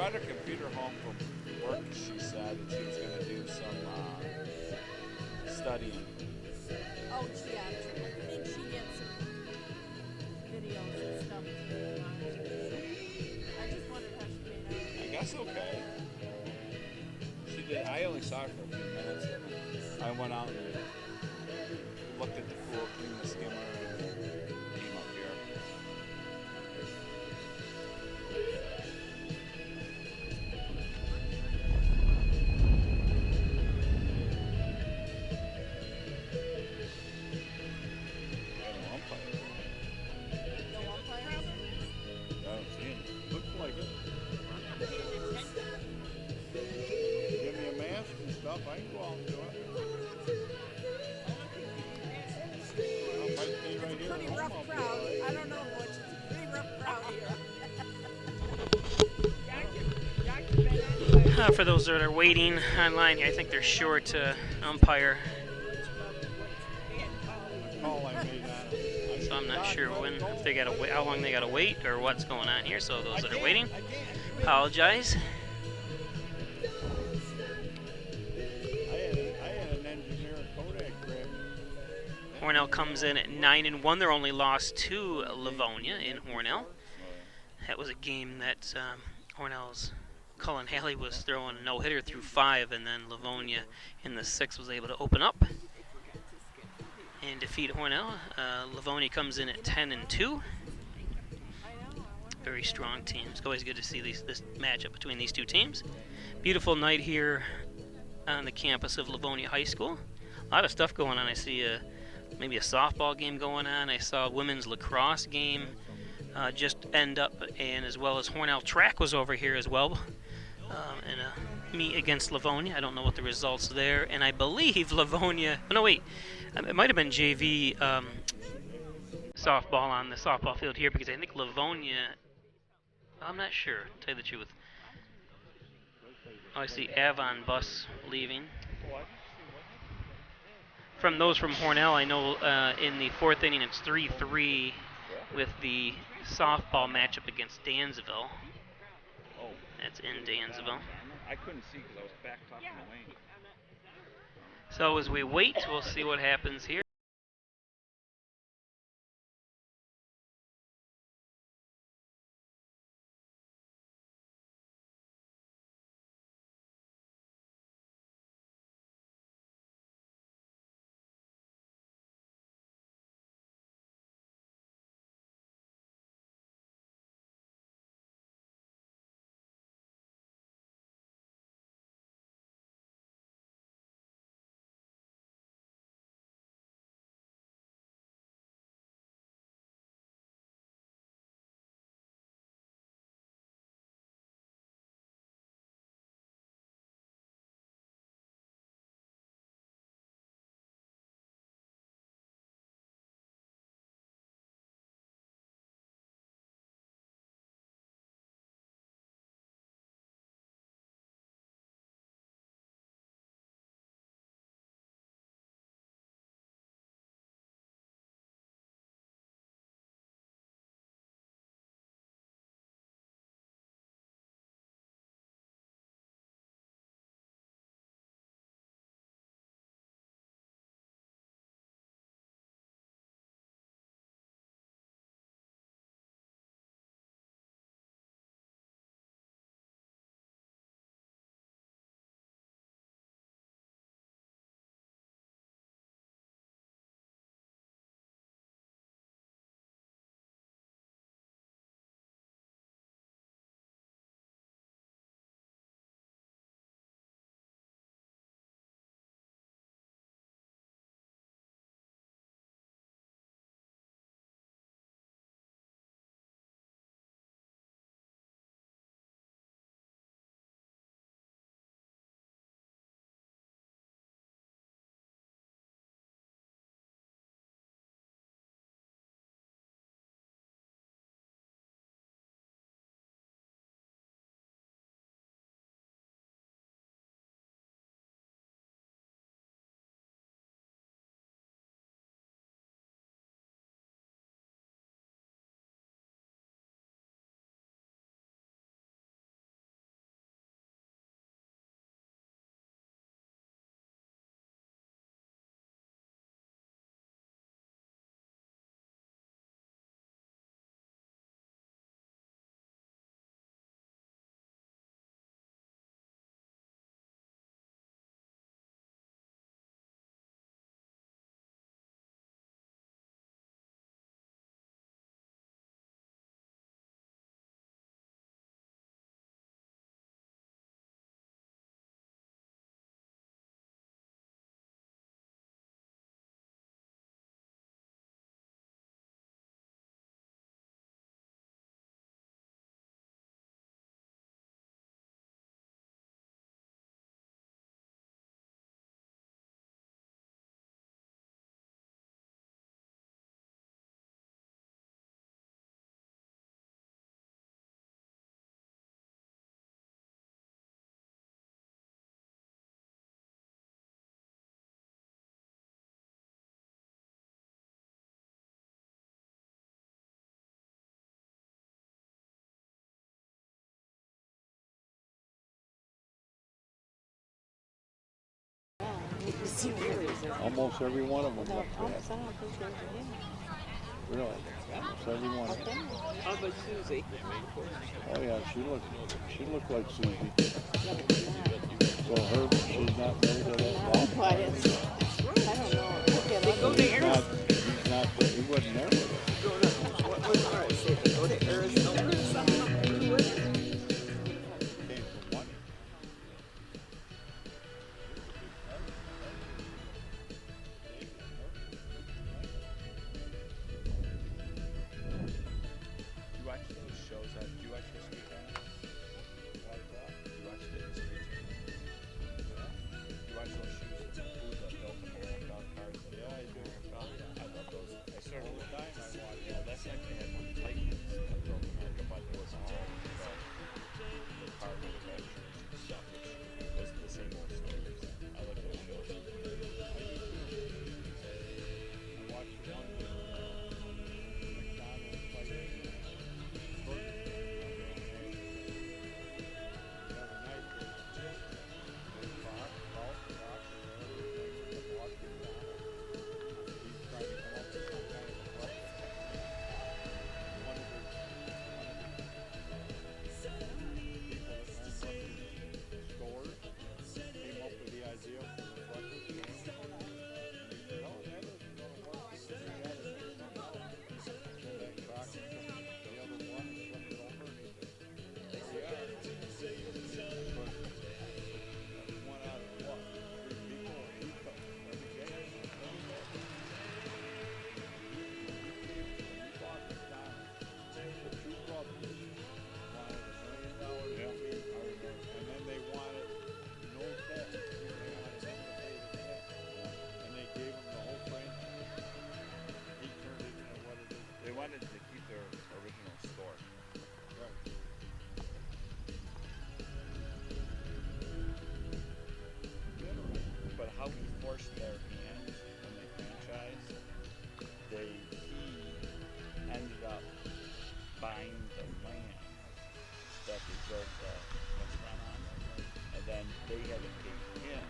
brought her computer home from work, she said, decided she was going to do some studying. Oh, yeah, I think she had some videos and stuff to monitor. I just wondered how she made out. I guess okay. She did. I only saw her for a few minutes. I went out and looked at the pool, cleaned the skimmer, and came up here. Got an umpire. No umpire? I don't see him. Looks like it. Give me a mask and stuff. I can go out and do it. I'll might stay right here Pretty at home, rough I'll be crowd. all right. I don't know much. It's a pretty rough crowd here. For those that are waiting online here, I think they're short umpire, Call I made on it. so I'm not sure if they gotta wait, how long they gotta wait, or what's going on here. So those that are waiting, apologize. I had an engineer at Kodak grab. Hornell comes in at 9-1. They're only lost to Livonia in Hornell. That was a game that Hornell's Cullen Haley was throwing a no-hitter through 5, and then Livonia in the 6th was able to open up and defeat Hornell. Livonia comes in at 10-2. Very strong team. It's always good to see this matchup between these two teams. Beautiful night here on the campus of Livonia High School. A lot of stuff going on. I see maybe a softball game going on. I saw a women's lacrosse game just end up, and as well as Hornell track was over here as well. And a meet against Livonia. I don't know what the results there. And I believe Livonia, oh no wait, it might have been JV softball on the softball field here, because I think Livonia, I'm not sure, to tell you the truth. Oh, I see Avon bus leaving. From those from Hornell, I know in the 4th inning it's 3-3 with the softball matchup against Dansville. Oh, That's in Dansville. I couldn't see because I was back talking to Wayne. So as we wait, we'll see what happens here. Almost every one of them Well, looked almost bad. I don't think there's a him. Really, almost every one of them. How about Susie? Oh yeah, she looked like Susie. Yeah, but he's not. So her, she's not married to that Not golf but player. it's, I don't know. They go to He's not, Arizona. he wasn't there with her. What was ours? Say they go to Arizona or something? Who was it? Came from money. You watch those shows on, do you watch History Channel? You watch the History Channel? You watch those shoes? Who the built the whole dog cars? Yeah, I do. I love those. I started all the time. I watch. Yeah, that's like they had one Titans that built America, but it was all the car manufacturers and stuff, which was the same old stories. I like those shows. I do too. I watched the one with McDonald's like wanted to keep their original store. Right. But how he forced their hand when they franchised, he ended up buying the land that they built the restaurant on, and then they had to pay him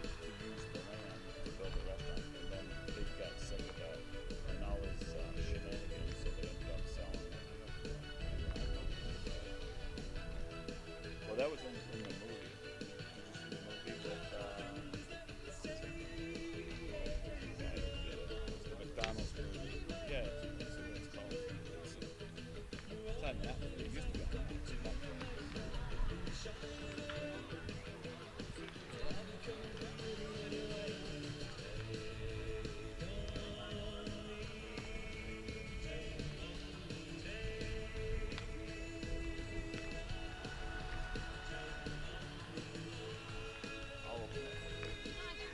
to use the land to build the restaurant, and then they got sick of that. And all his shenanigans, so they ended up selling it. Well, that was in the movie. Did you see the movie with the McDonald's movie? Yeah, that's what it's called. It's on Netflix. It used to be on Netflix.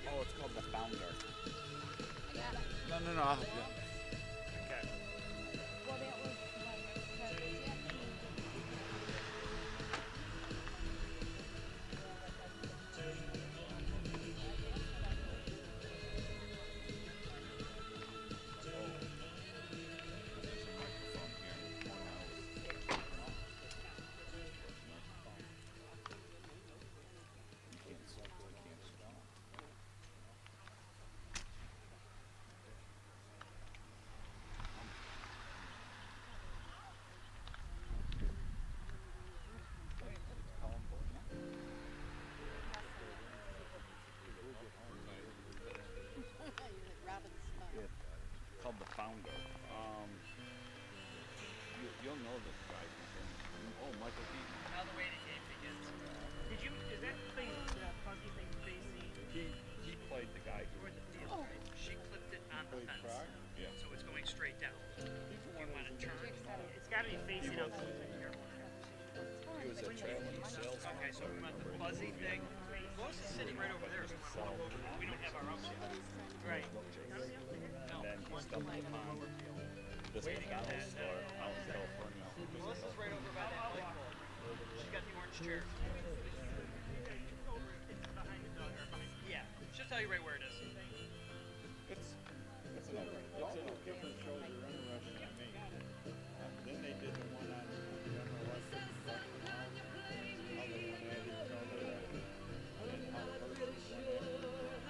Oh, it's called The Founder. No, I'll help you. Okay. Well, that was Called The Founder. You'll know this guy. Oh, Michael Keaton. Now the waiting game begins. Is that thing, that funky thing facing He played the guy who toward the field, right? She clipped it on the fence. Yeah. So it's going straight down. Do you want to turn? It's got to be facing up. He was a traveling salesman. Okay, so we want the fuzzy thing. Close is sitting right over there. So we don't have our own yet. Right. And then he stumbled upon this McDonald's store out in California. Melissa's right over by that light pole. She's got the orange chair. Yeah, she'll tell you right where it is. It's enough different shows that are interesting to me. Then they did the one on General Electric production house, how they went at each other, and how Hershey's went at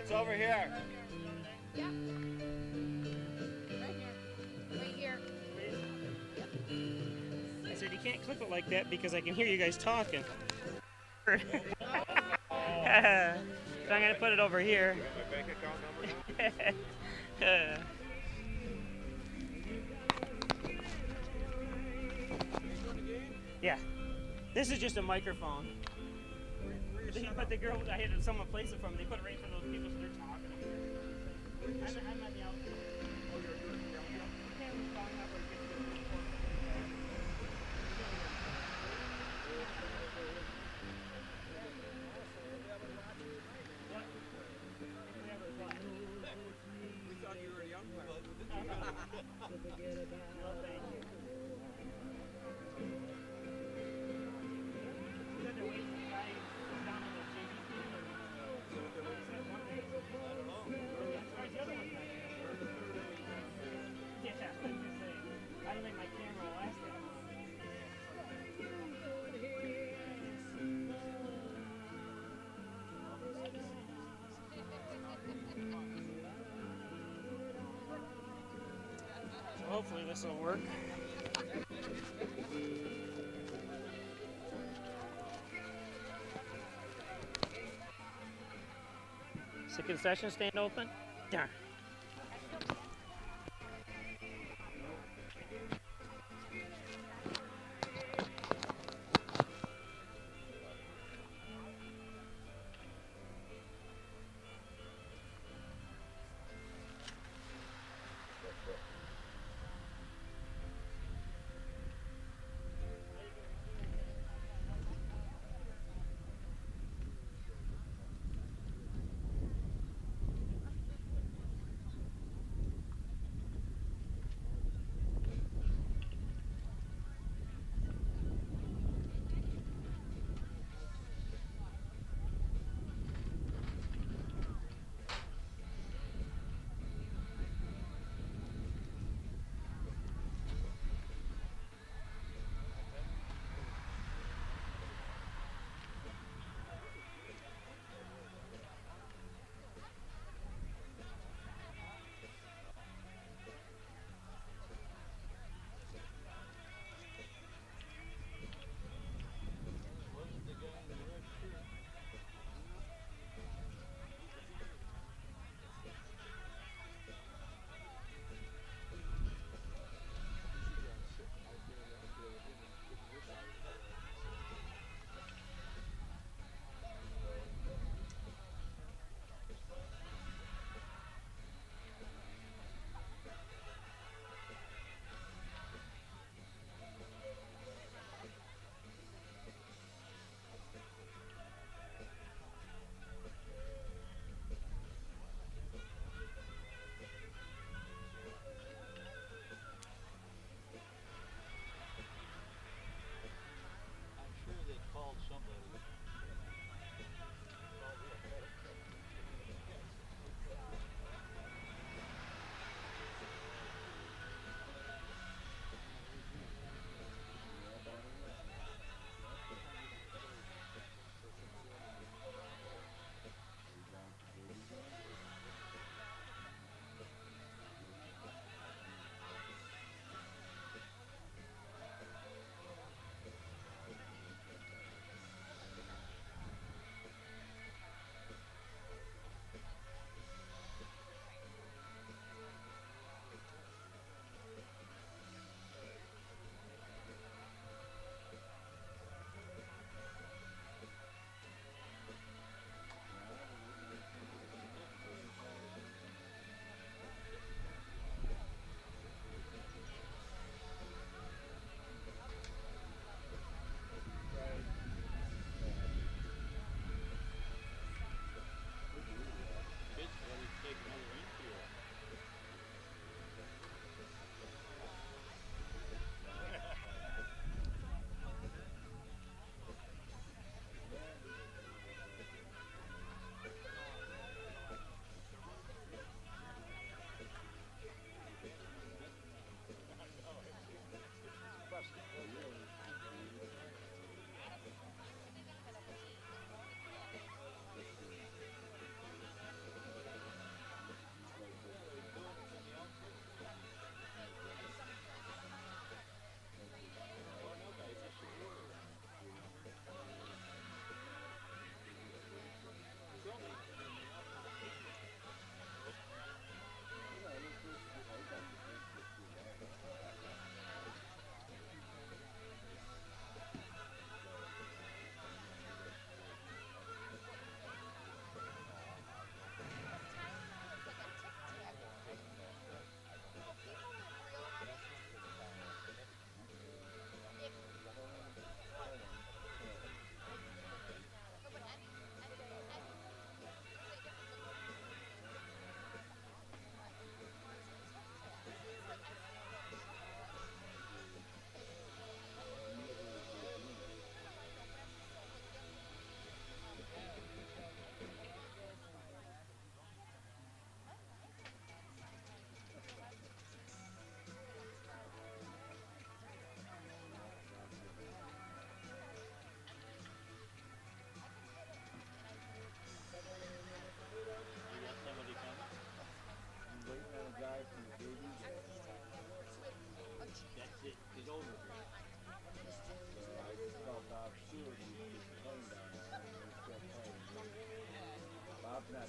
It's over here. Yeah. Right here. I said you can't clip it like that because I can hear you guys talking. So I'm gonna put it over here. My bank account number. Yeah. This is just a microphone. But the girl, I had someone place it from. They put it right for those people, so they're talking. I'm on the outside. Oh, you're doing the camera's falling up or getting We thought you were a young man. I don't think my camera will last that long. So hopefully this will work. Is the concession stand open? Darn.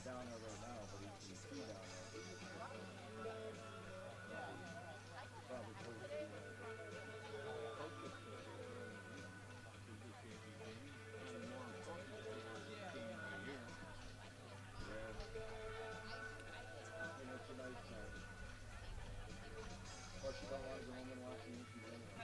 down there right now, but he's in the queue down there. Probably close to the it's a nice time. Plus, you don't want to go home and watch the Yankees anyway.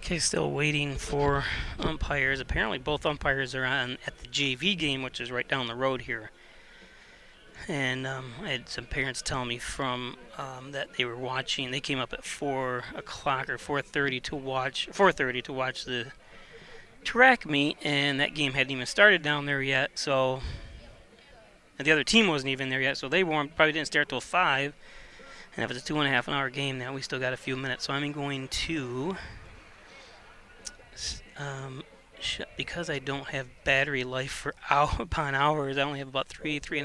Okay, still waiting for umpires. Apparently both umpires are on at the JV game, which is right down the road here. And I had some parents tell me from that they were watching. They came up at 4 o'clock or 4:30 to watch the track meet, and that game hadn't even started down there yet. So, and the other team wasn't even there yet, so they probably didn't start till 5. And if it's a 2.5-hour game, now we still got a few minutes. So I'm going to. Because I don't have battery life for upon hours, I only have about 3.5. We're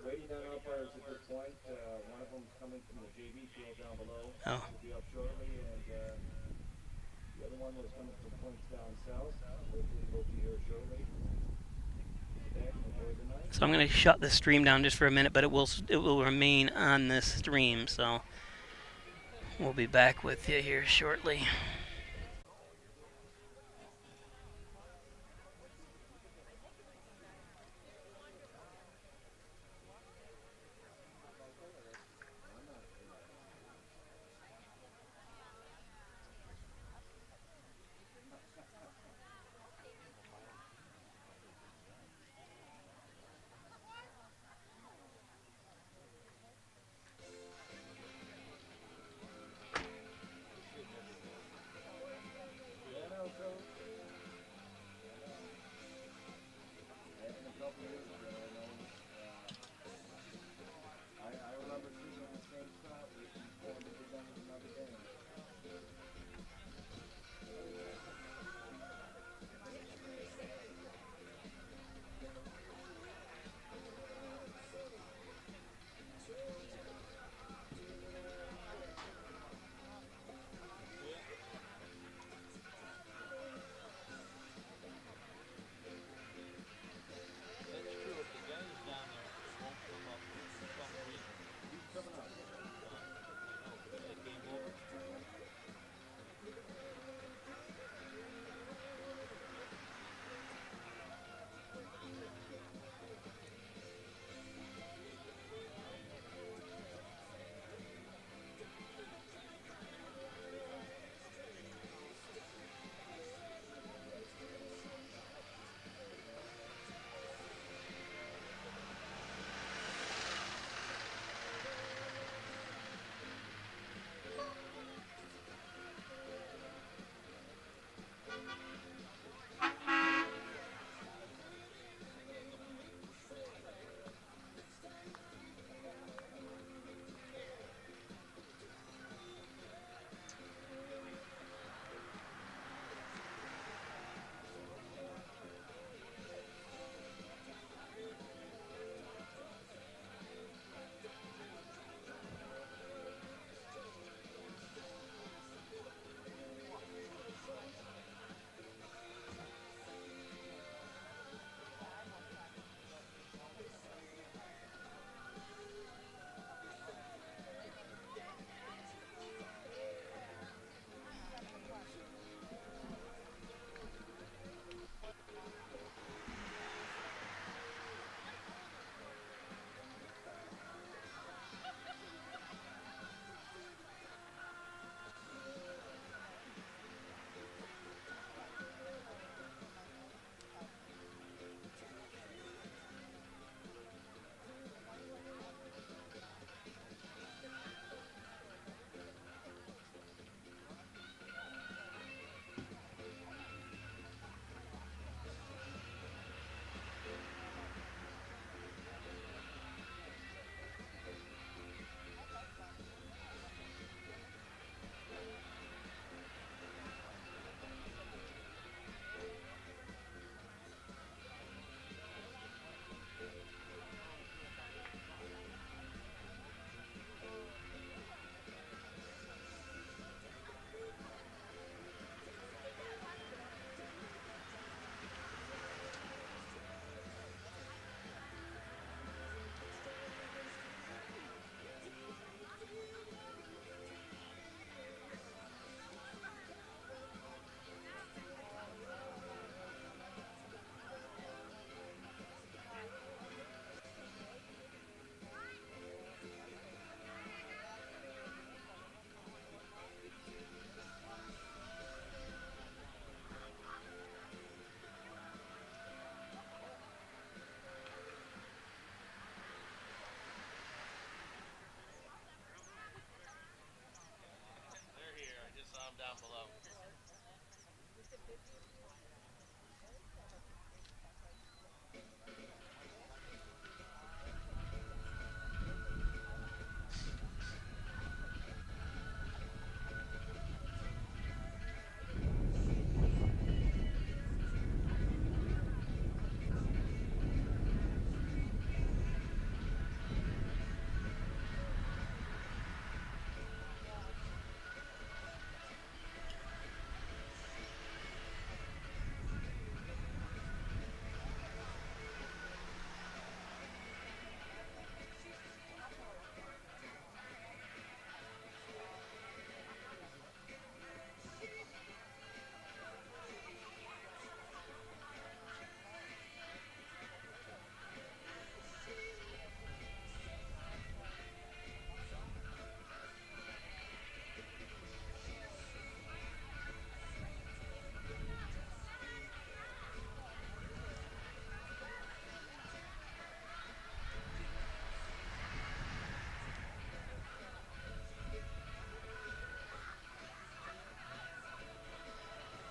waiting on umpires at this point. One of them's coming from the JV field down below. Oh. He'll be up shortly, and the other one was coming from points down south. Hopefully he'll be here shortly. So I'm going to shut the stream down just for a minute, but it will remain on this stream. So we'll be back with you here shortly.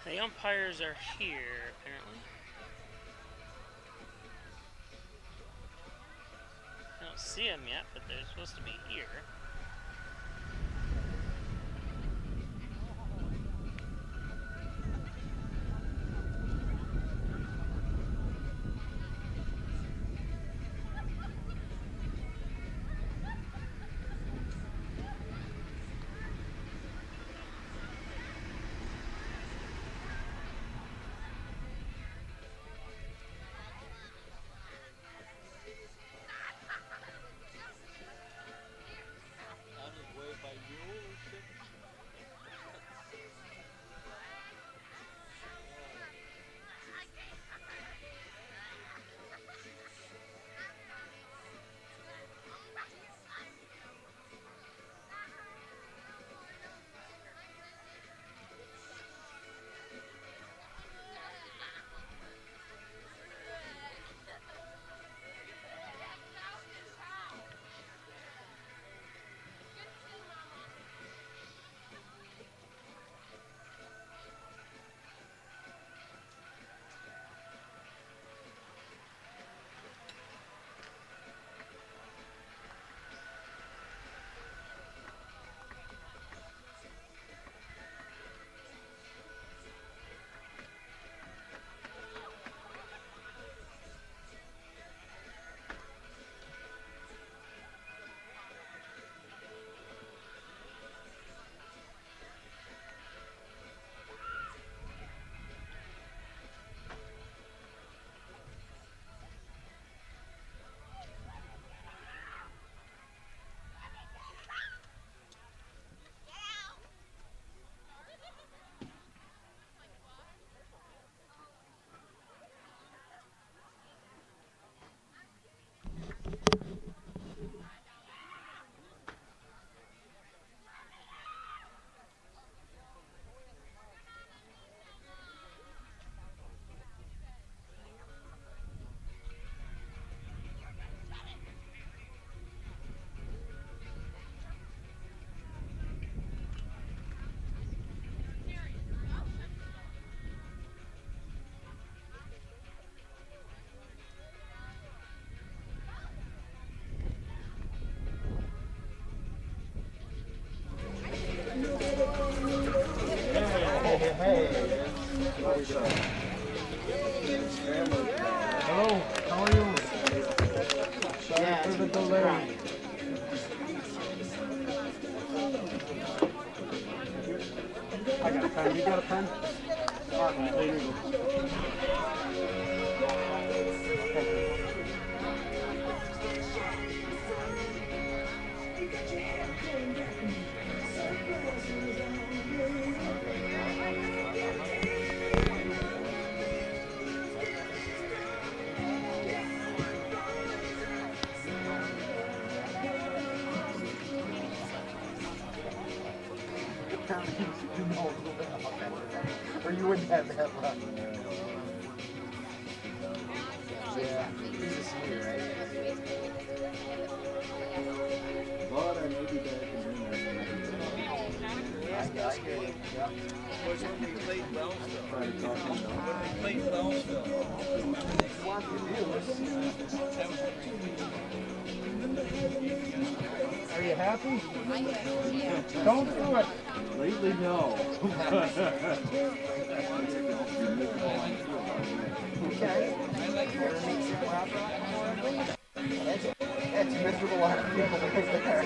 The umpires are here, apparently. I don't see them yet, but they're supposed to be here. On his way by mule or shit? Hello, how are you? Sorry for the delay. I got a pen. You got a pen? All right, there you go. Thank you. Or you wouldn't have that luck. Yeah, he's a senior, right? But I may be back in Yeah, I hear you. Yeah. Was when we played Wellsville. Trying to talk him down. When we played Wellsville. Are you happy? Don't do it. Lately, no. Okay. That's miserable on people right there.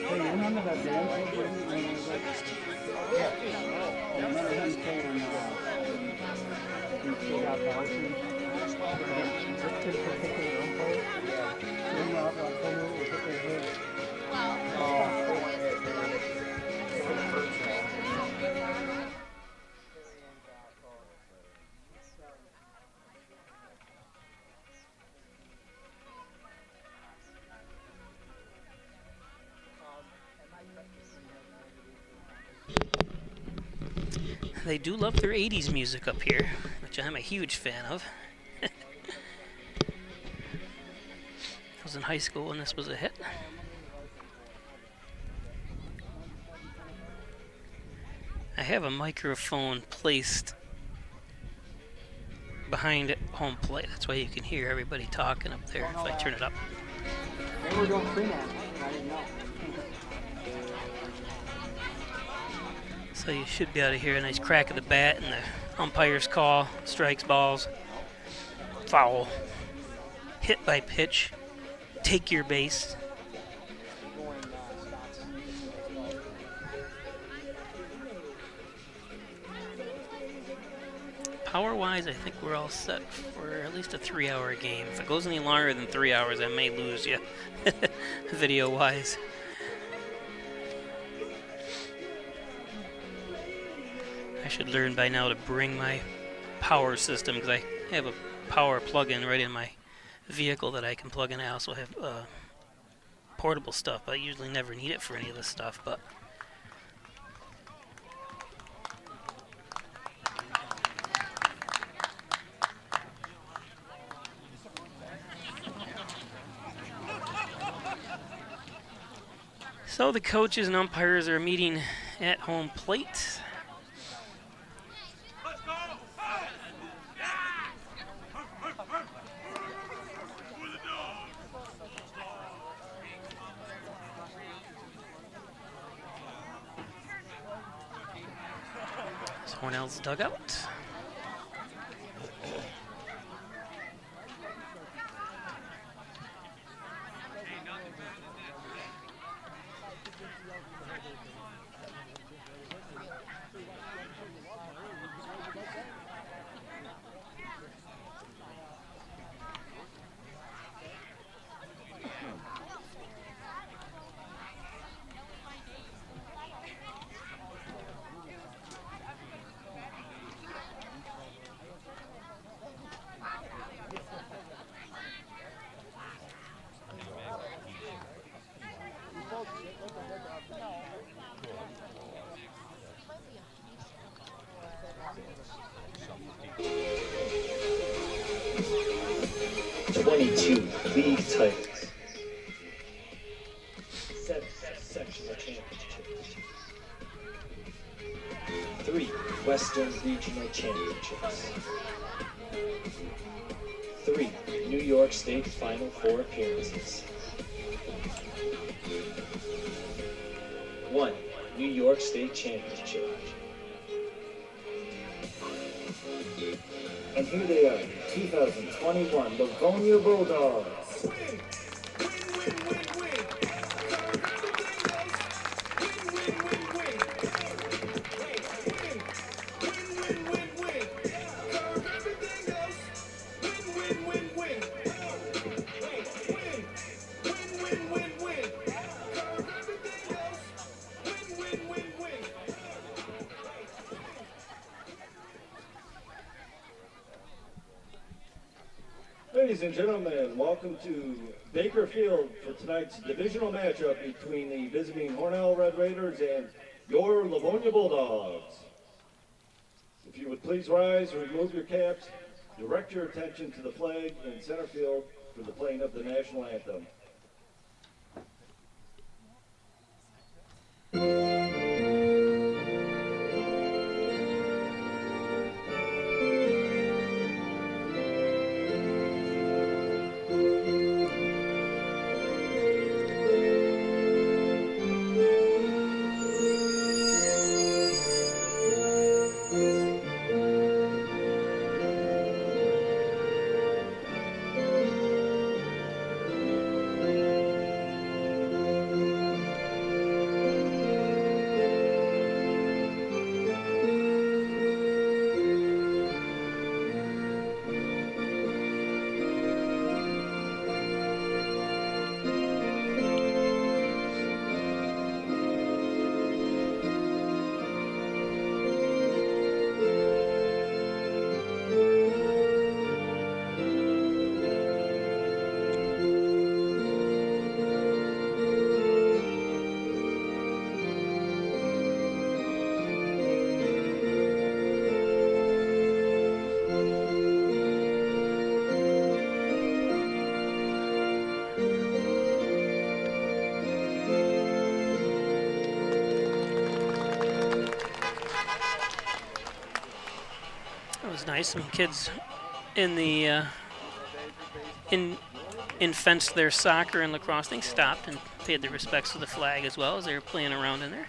Hey, you remember that dance? Yeah. Remember him saying, he stayed out Varsity? This particular umpire? Remember out on Hornell was hit their head? They do love their 80s music up here, which I'm a huge fan of. I was in high school when this was a hit. I have a microphone placed behind home plate. That's why you can hear everybody talking up there if I turn it up. They were doing Fremont. I didn't know. So you should be able to hear a nice crack of the bat and the umpire's call, strikes, balls, foul, hit by pitch, take your base. Power-wise, I think we're all set for at least a 3-hour game. If it goes any longer than 3 hours, I may lose you, video-wise. I should learn by now to bring my power system, because I have a power plug-in right in my vehicle that I can plug in. I also have portable stuff, but I usually never need it for any of this stuff. But so the coaches and umpires are meeting at home plate. Hornell's dugout. League titles, 7 sectional championships, 3 Western Regional Championships, 3 New York State Final Four appearances, 1 New York State Championship. And here they are, 2021 Livonia Bulldogs. Ladies and gentlemen, welcome to Baker Field for tonight's divisional matchup between the visiting Hornell Red Raiders and your Livonia Bulldogs. If you would please rise, remove your caps, direct your attention to the flag in center field for the playing of the national anthem. was nice. Some kids in the in fenced their soccer and lacrosse thing stopped and paid their respects to the flag as well as they were playing around in there.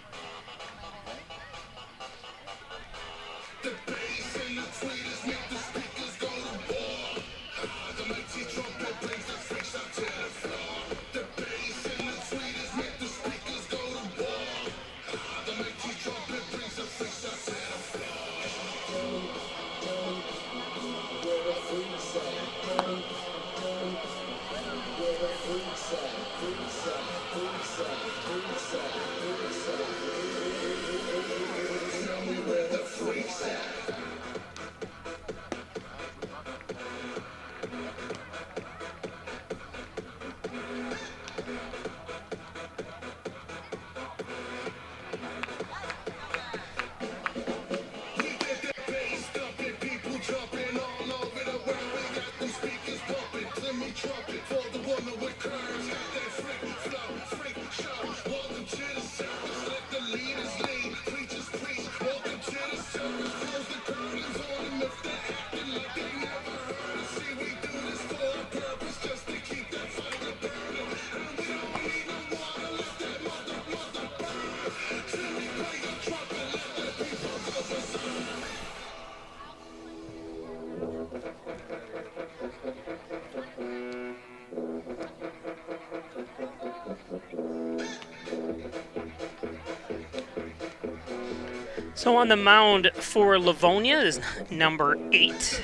So on the mound for Livonia is number 8,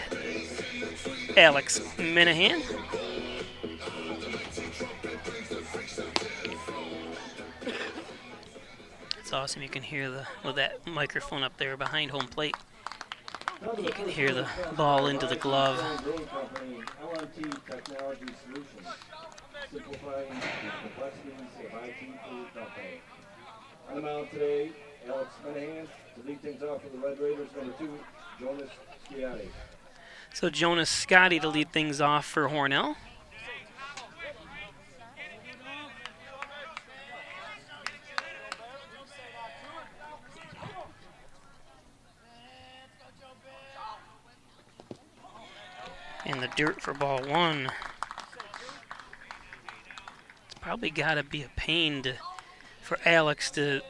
Alex Minahan. It's awesome. You can hear with that microphone up there behind home plate. You can hear the ball into the glove. LMT Technology Solutions, simplifying the complexities of IT for your company. On the mound today, Alex Minahan. To lead things off for the Red Raiders, number 2, Jonas Sciatti. So Jonas Sciatti to lead things off for Hornell. In the dirt for ball 1. It's probably got to be a pain for Alex to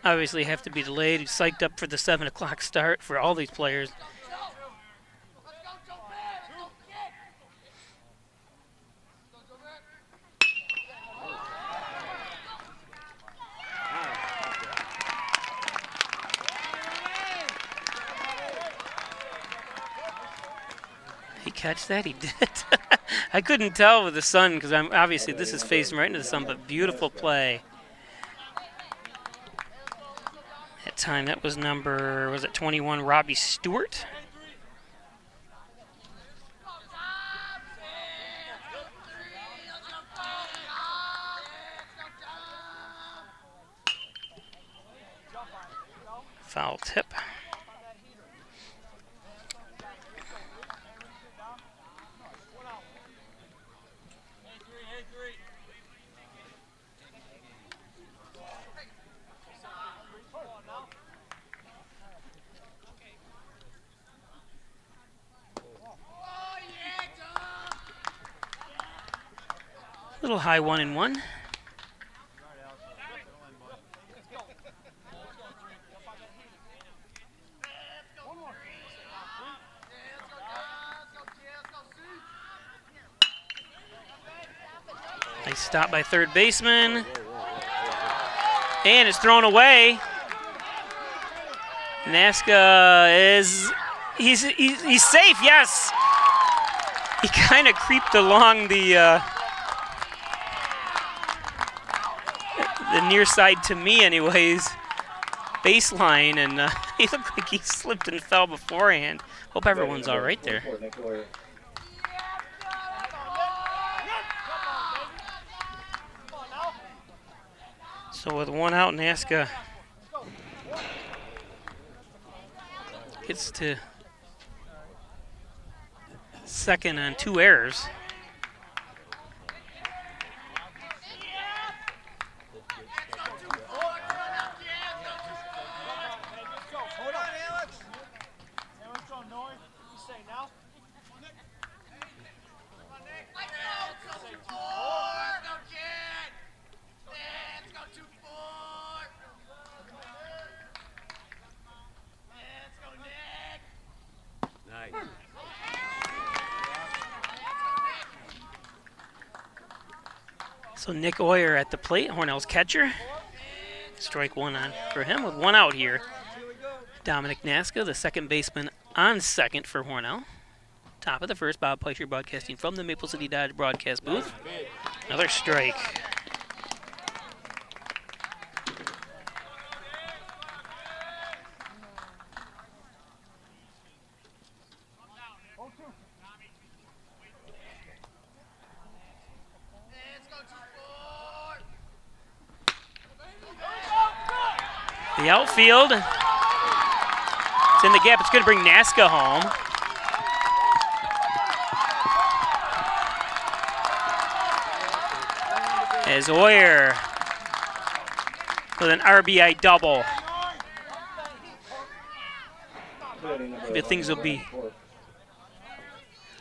obviously have to be delayed. He's psyched up for the 7 o'clock start for all these players. He catch that? He did. I couldn't tell with the sun because I'm obviously this is facing right into the sun, but beautiful play. That time that was number, was it 21, Robbie Stewart? Foul tip. Little high 1-1. Nice stop by third baseman. And it's thrown away. Nasca is, he's safe, yes. He kind of creeped along the near side, to me anyways, baseline, and he looked like he slipped and fell beforehand. Hope everyone's all right there. So with 1 out, Nasca gets to second on 2 errors. So Nick Oyer at the plate, Hornell's catcher. Strike one on for him with one out here. Dominic Naska, the second baseman, on second for Hornell. Top of the first, Bob Peicher broadcasting from the Maple City Dodge broadcast booth. Another strike. The outfield. It's in the gap. It's going to bring Naska home. As Oyer with an RBI double. Maybe things will be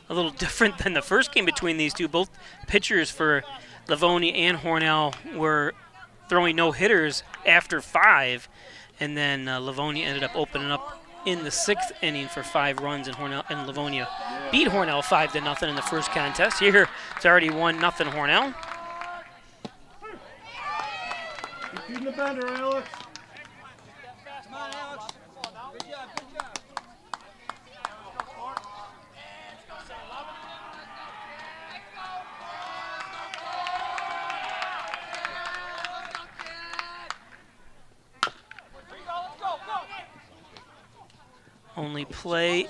a little different than the first game between these two. Both pitchers for Livonia and Hornell were throwing no-hitters after 5, and then Livonia ended up opening up in the 6th inning for 5 runs, and Hornell and Livonia beat Hornell 5-0 in the first contest. Here it's already 1-0 Hornell. Keep the bender, Alex. Come on, Alex. Good job, good job. Only play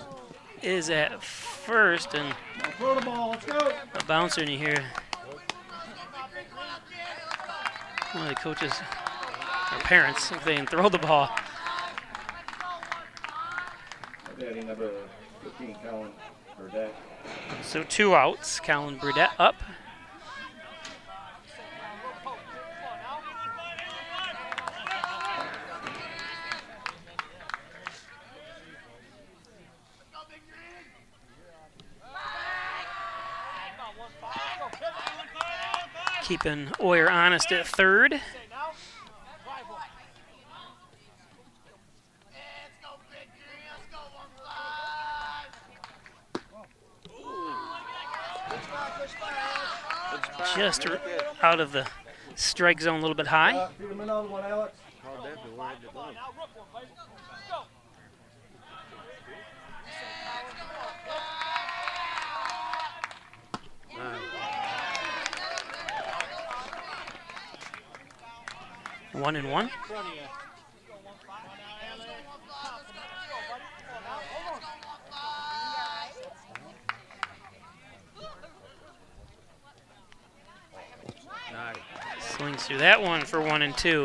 is at first, and Throw the ball, let's go. a bouncer in here. One of the coaches, or parents, if they can throw the ball. Batting number 15, Colin Burdett. So 2 outs. Colin Burdett up. Keeping Oyer honest at third. Just out of the strike zone a little bit high. Feed him another one, Alex. One and one. Swings through that one for 1 and 2.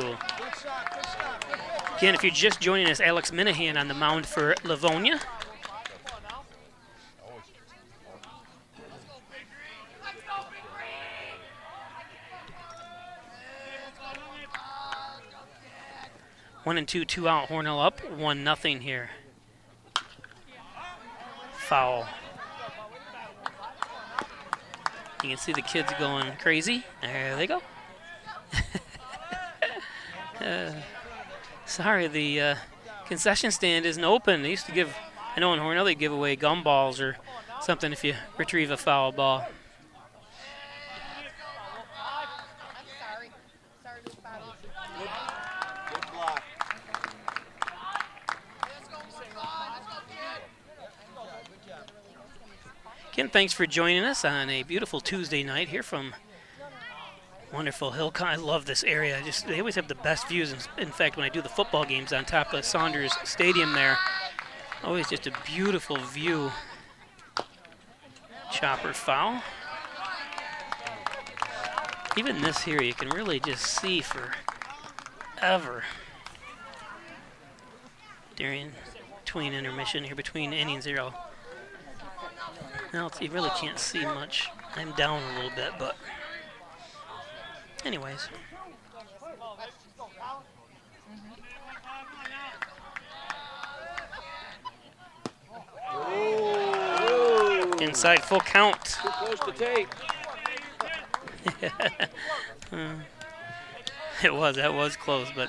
Again, if you're just joining us, Alex Minahan on the mound for Livonia. One and two, 2 out. Hornell up, 1-0 here. Foul. You can see the kids going crazy. There they go. Sorry, the concession stand isn't open. They used to give, I know in Hornell they give away gumballs or something if you retrieve a foul ball. Again, thanks for joining us on a beautiful Tuesday night here from wonderful Hillcon. I love this area. They always have the best views. In fact, when I do the football games on top of Saunders Stadium there, always just a beautiful view. Chopper foul. Even this here, you can really just see forever during between intermission here, between innings here. Now you really can't see much. I'm down a little bit, but anyways. Inside full count. Too close to tape. That was close, but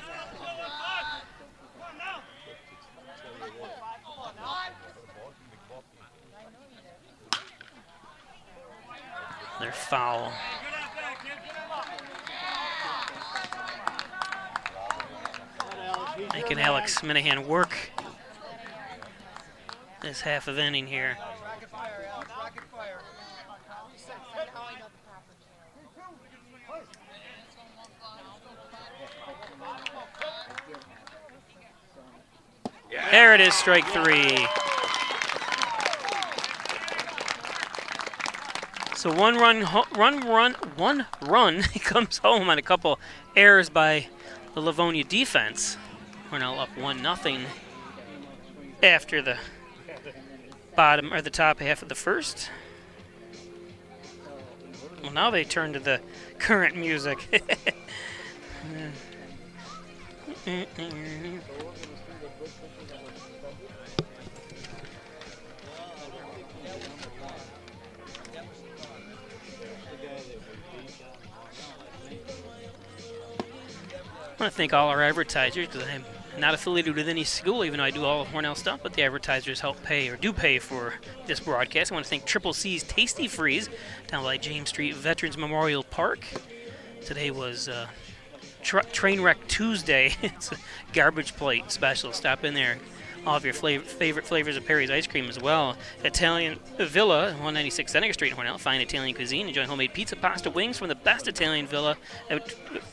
they're foul. Making Alex Minahan work this half of inning here. There it is, strike three. So one run comes home on a couple errors by the Livonia defense. We're now up 1-0 after the bottom or the top half of the first. Well, now they turn to the current music. I want to thank all our advertisers because I'm not affiliated with any school, even though I do all of Hornell stuff, but the advertisers help pay or do pay for this broadcast. I want to thank Triple C's Tasty Freeze down by James Street Veterans Memorial Park. Today was Trainwreck Tuesday. It's a garbage plate special. Stop in there. All of your favorite flavors of Perry's ice cream as well. Italian Villa, 196 Seneca Street in Hornell. Fine Italian cuisine. Enjoy homemade pizza, pasta, wings from the best Italian Villa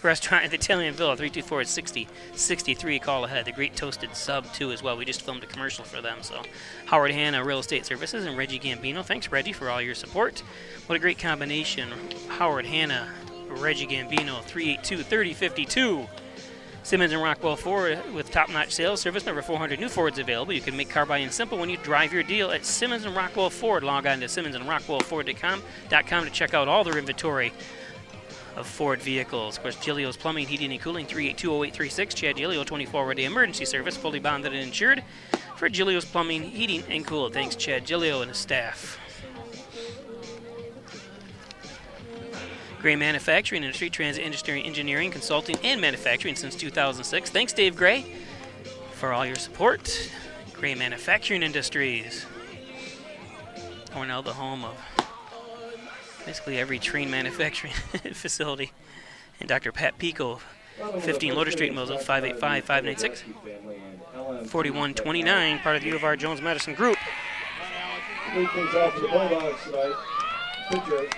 restaurant at the Italian Villa. 324-60-63. Call ahead. The great toasted sub, too, as well. We just filmed a commercial for them. So, Howard Hanna Real Estate Services and Reggie Gambino. Thanks, Reggie, for all your support. What a great combination. Howard Hanna, Reggie Gambino, 382-3052. Simmons and Rockwell Ford with top-notch sales service. Number 400 new Fords available. You can make car buying simple when you drive your deal at Simmons and Rockwell Ford. Log on to simmonsandrockwellford.com to check out all their inventory of Ford vehicles. Of course, Gilio's Plumbing, Heating, and Cooling, 382-0836. Chad Gilio, 24-hour-day emergency service, fully bonded and insured for Gilio's Plumbing, Heating, and Cooling. Thanks, Chad Gilio and his staff. Gray Manufacturing Industry, Transit Industry Engineering, Consulting, and Manufacturing since 2006. Thanks, Dave Gray, for all your support. Gray Manufacturing Industries. Hornell, the home of basically every train manufacturing facility. And Dr. Pat Pico, 15 Loader Street, Mosel, 585-596-4129, part of the U of R Jones Medicine Group. Lead things off for the Bulldogs tonight. Pitcher,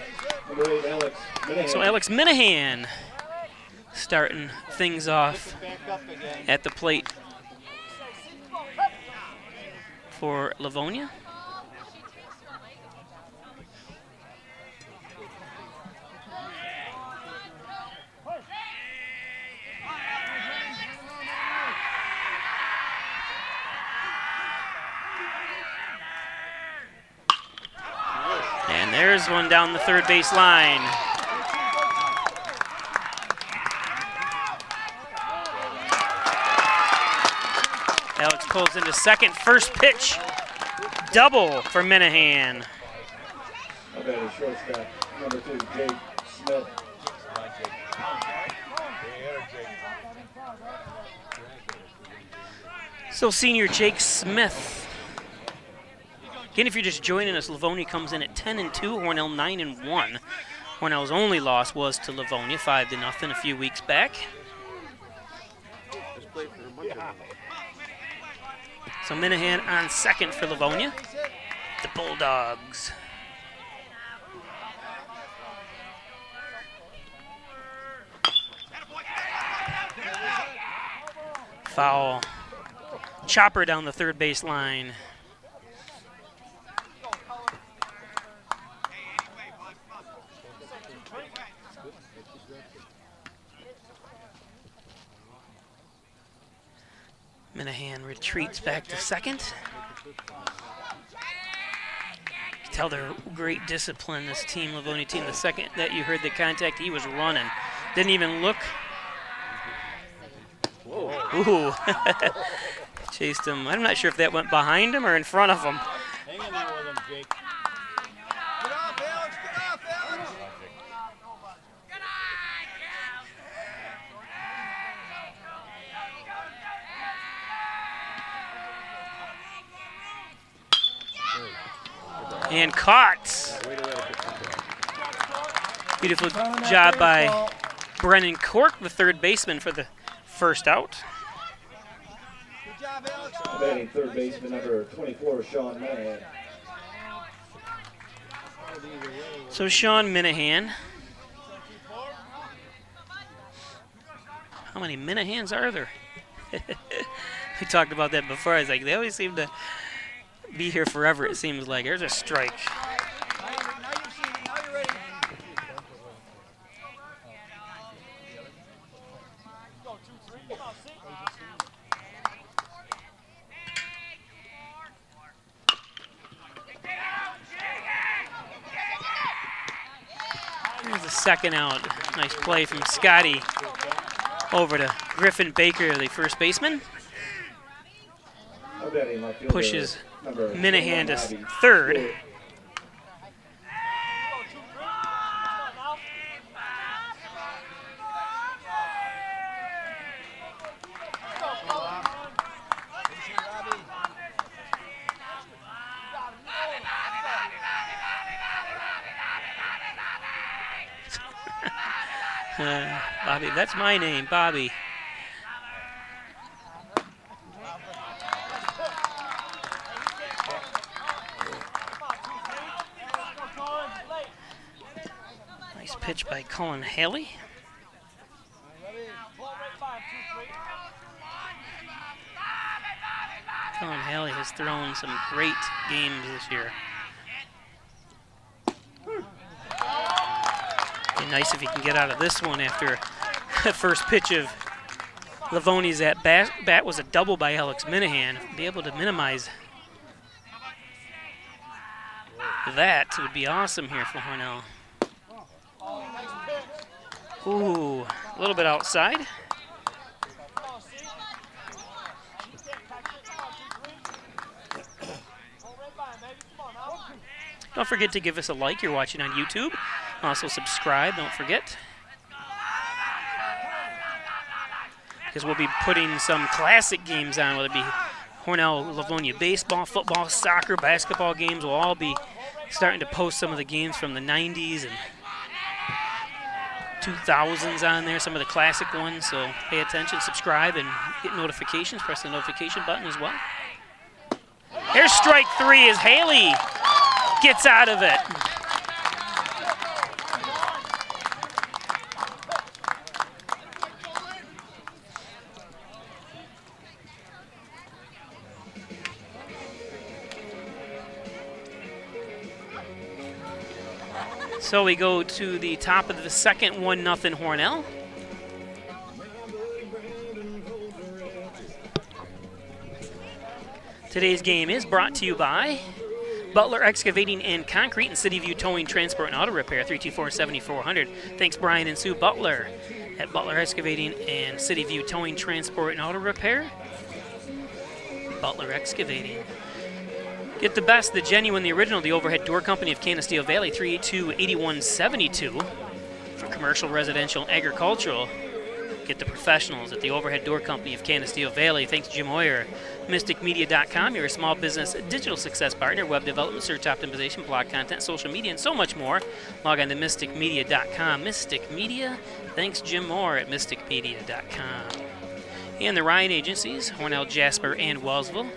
number 8, Alex Minahan. So Alex Minahan starting things off at the plate for Livonia. And there's one down the third base line. Alex pulls into second. First pitch, double for Minahan. Okay, the shortstop, number 2, Jake Smith. So senior Jake Smith. Again, if you're just joining us, Livonia comes in at 10-2, Hornell 9-1. Hornell's only loss was to Livonia, 5-0 a few weeks back. So Minahan on second for Livonia. The Bulldogs. Foul. Chopper down the third base line. Minahan retreats back to second. You can tell they're great discipline, this team, Livonia team. The second that you heard the contact, he was running. Didn't even look. Ooh. Chased him. I'm not sure if that went behind him or in front of him. Hang in there with him, Jake. And caught. Beautiful job by Brennan Cork, the third baseman, for the first out. Batting third baseman number 24, Sean Minahan. So Sean Minahan. How many Minahans are there? We talked about that before. I was like, they always seem to be here forever, it seems like. There's a strike. Here's the second out. Nice play from Scotty over to Griffin Baker, the first baseman. Pushes Minahan to third. Bobby, that's my name, Bobby. Nice pitch by Colin Haley. Colin Haley has thrown some great games this year. Be nice if he can get out of this one after the first pitch of Livonia's at bat was a double by Alex Minahan. Be able to minimize that would be awesome here for Hornell. Ooh, a little bit outside. Don't forget to give us a like. You're watching on YouTube. Also subscribe, don't forget. Because we'll be putting some classic games on, whether it be Hornell, Livonia baseball, football, soccer, basketball games. We'll all be starting to post some of the games from the 90s and 2000s on there, some of the classic ones. So pay attention, subscribe, and get notifications. Press the notification button as well. Here's strike three as Haley gets out of it. So we go to the top of the second, 1-0 Hornell. Today's game is brought to you by Butler Excavating and Concrete and City View Towing, Transport, and Auto Repair, 324-7400. Thanks, Brian and Sue Butler at Butler Excavating and City View Towing, Transport, and Auto Repair. Butler Excavating. Get the best, the genuine, the original, the Overhead Door Company of Canisteo Valley, 382-8172. For commercial, residential, and agricultural, get the professionals at the Overhead Door Company of Canisteo Valley. Thanks, Jim Hoyer. MysticMedia.com, you're a small business digital success partner, web development, search optimization, blog content, social media, and so much more. Log on to MysticMedia.com. Mystic Media, thanks, Jim Moore at MysticMedia.com. And the Ryan Agencies, Hornell, Jasper, and Wellsville.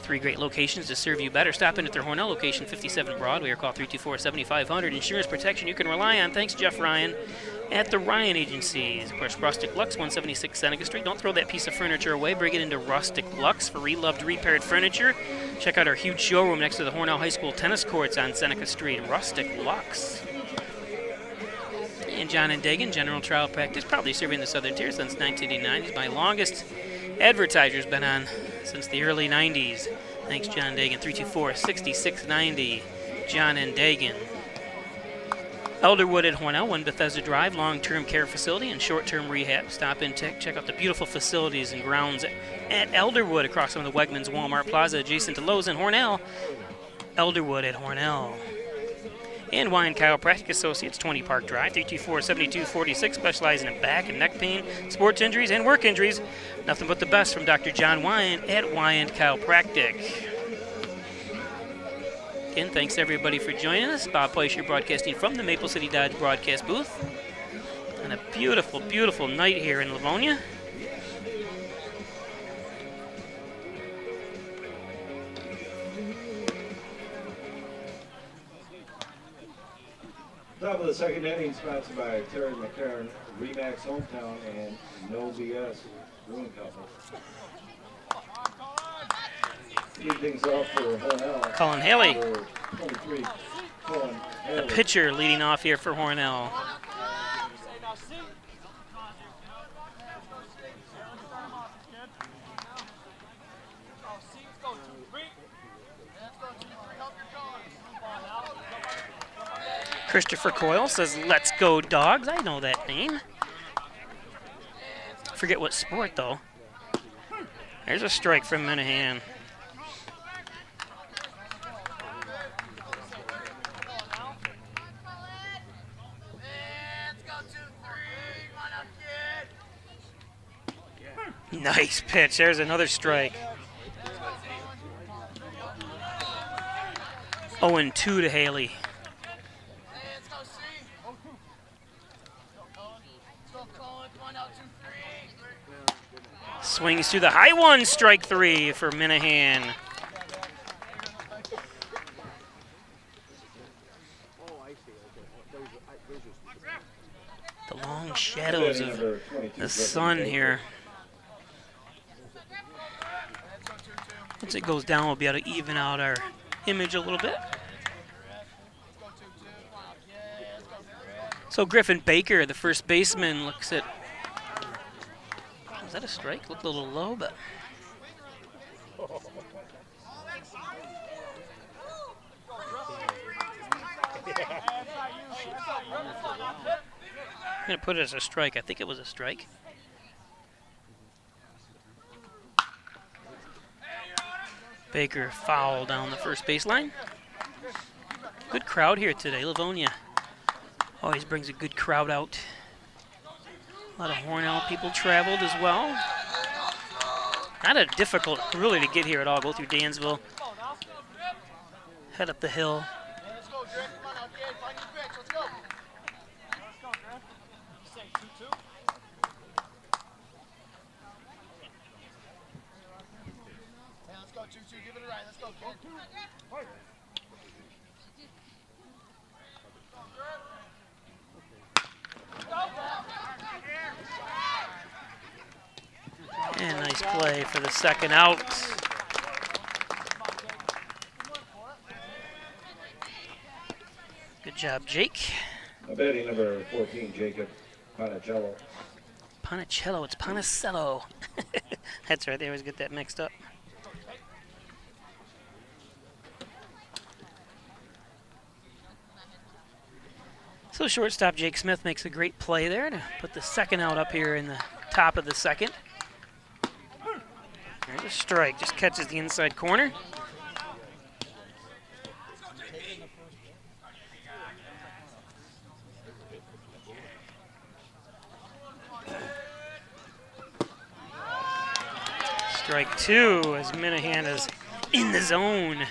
3 great locations to serve you better. Stop in at their Hornell location, 57 Broadway, or call 324-7500. Insurance protection you can rely on. Thanks, Jeff Ryan at the Ryan Agencies. Of course, Rustic Lux, 176 Seneca Street. Don't throw that piece of furniture away. Bring it into Rustic Lux for reloved, repaired furniture. Check out our huge showroom next to the Hornell High School tennis courts on Seneca Street. Rustic Lux. And John and Dagan, general trial practice, probably serving the Southern Tier since 1989. He's my longest advertiser, has been on since the early 90s. Thanks, John Dagan. 324-6690. John and Dagan. Elderwood at Hornell, 1 Bethesda Drive, long-term care facility and short-term rehab. Stop in, check out the beautiful facilities and grounds at Elderwood across from the Wegmans Walmart Plaza adjacent to Lowe's in Hornell. Elderwood at Hornell. And Wine Chiropractic Associates, 20 Park Drive, 324-7246, specializing in back and neck pain, sports injuries, and work injuries. Nothing but the best from Dr. John Wyan at Wyan Chiropractic. Again, thanks everybody for joining us. Bob Pleicher broadcasting from the Maple City Dodge broadcast booth. And a beautiful, beautiful night here in Livonia. Top of the second inning, sponsored by Terry McCarron, Remax Hometown, and No BS Brewing Company. Lead things off for Hornell. Colin Haley, Number 23, Colin the Haley. pitcher leading off here for Hornell. Christopher Coyle says, "Let's go, Dogs." I know that name. Forget what sport, though. There's a strike from Minahan. Nice pitch. There's another strike. 0-2 to Haley. Swings through the high one, strike 3 for Minahan. The long shadows of the sun here. Once it goes down, we'll be able to even out our image a little bit. So Griffin Baker, the first baseman, looks at... Was that a strike? Looked a little low, but... I'm going to put it as a strike. I think it was a strike. Baker foul down the first baseline. Good crowd here today, Livonia. Always brings a good crowd out. A lot of Hornell people traveled as well. Not a difficult, really, to get here at all. Go through Dansville, head up the hill. And nice play for the second out. Good job, Jake. Batting number 14, Jacob Panicello. Panicello, it's Panicello. That's right, they always get that mixed up. So shortstop Jake Smith makes a great play there to put the second out up here in the top of the second. There's a strike, just catches the inside corner. Strike 2 as Minahan is in the zone.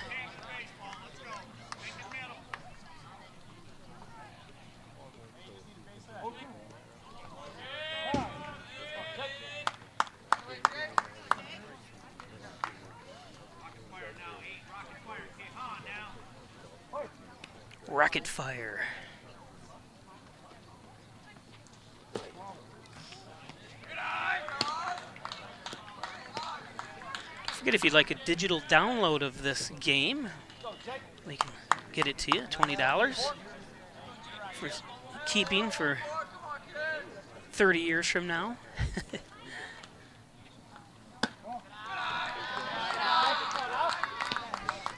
Rocket fire. Forget if you'd like a digital download of this game, we can get it to you, $20 for keeping for 30 years from now.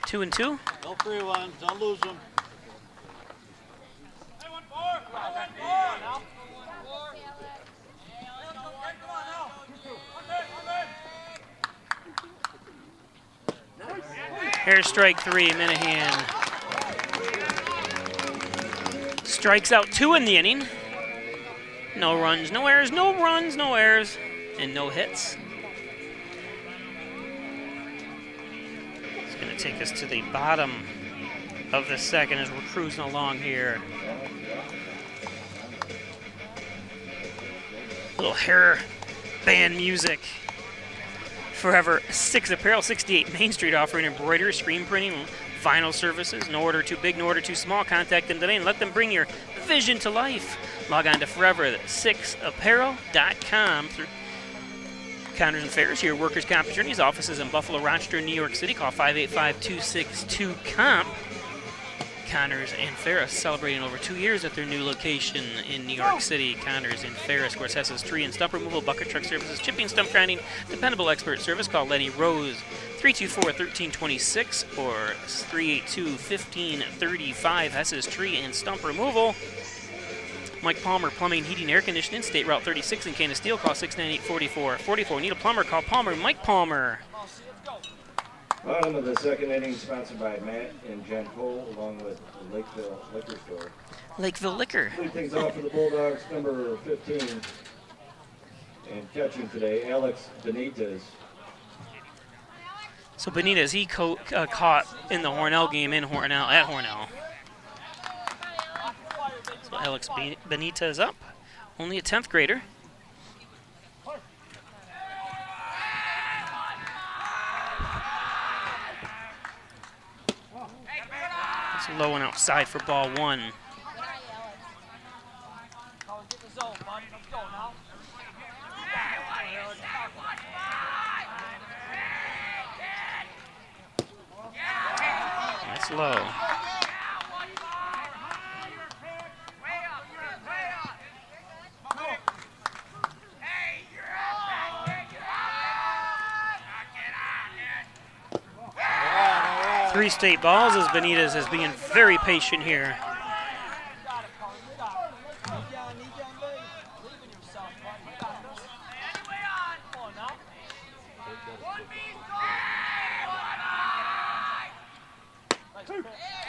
2-2. No free ones, don't lose them. Here's strike 3, Minahan. Strikes out 2 in the inning. No runs, no errors, no runs, no errors, and no hits. It's going to take us to the bottom of the second as we're cruising along here. Little hair band music. Forever 6 Apparel, 68 Main Street, offering embroidery, screen printing, vinyl services. No order too big, no order too small. Contact them today and let them bring your vision to life. Log on to forever6apparel.com. Through Connors and Ferris, your workers' comp attorneys, offices in Buffalo, Rochester, and New York City. Call 585-262-COMP. Connors and Ferris celebrating over 2 years at their new location in New York City. Connors and Ferris, of course, has his tree and stump removal, bucket truck services, chipping, stump grinding, dependable expert service. Call Lenny Rose 324-1326 or 382-1535. Has his tree and stump removal. Mike Palmer, Plumbing, Heating, Air Conditioning, State Route 36 in Canasteel. Call 698-4444. Need a plumber? Call Palmer, Mike Palmer. Bottom of the second inning, sponsored by Matt and Jen Cole, along with Lakeville Liquor Store. Lakeville Liquor. Lead things off for the Bulldogs, number 15. And catching today, Alex Benitez. So Benitez, he caught in the Hornell game at Hornell. So Alex Benitez up, only a 10th grader. It's low and outside for ball one. That's low. Three straight balls as Benitez is being very patient here.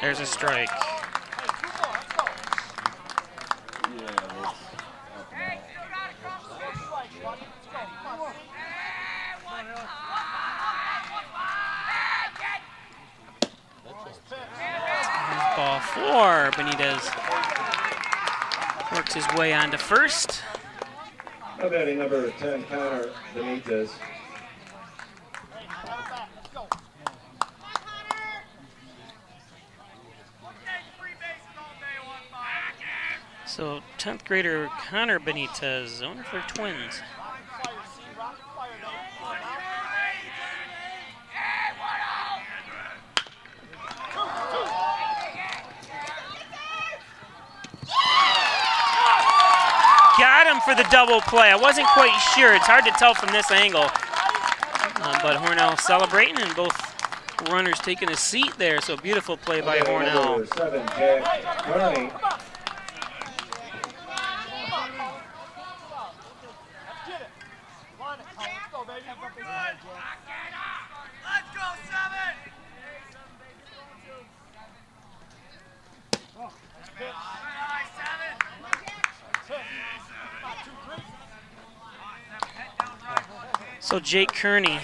There's a strike. Ball four. Benitez works his way on to first. Now batting number 10, Connor Benitez. So 10th grader Connor Benitez, owner for Twins. Got him for the double play. I wasn't quite sure. It's hard to tell from this angle. But Hornell celebrating and both runners taking a seat there. So beautiful play by Hornell. Number 7, Jack Carney. So Jake Kearney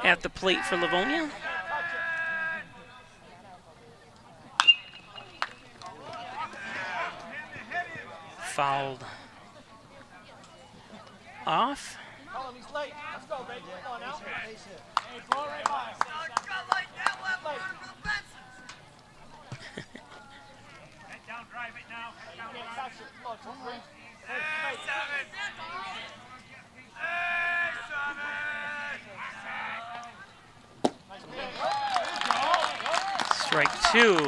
at the plate for Livonia. Fouled off. Strike two. Come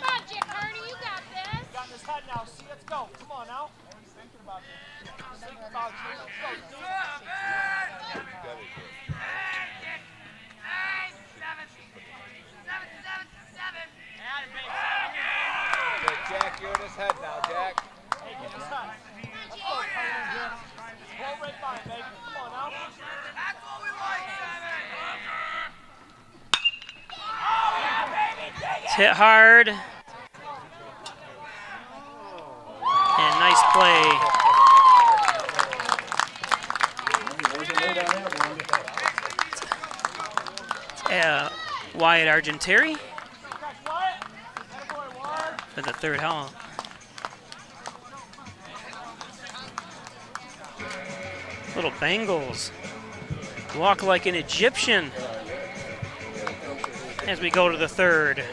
on, Jake Kearney, you got this. Got this head now. See, let's go. Come on now. Thinking about this. Think about it. Let's go. Jack, you're in his head now, Jack. Hey, get his head. Let's go. Roll right by, baby. Come on now. That's what we like, It's hit hard. And nice play. Wyatt Argenteri for the third help. Little Bengals walk like an Egyptian as we go to the third.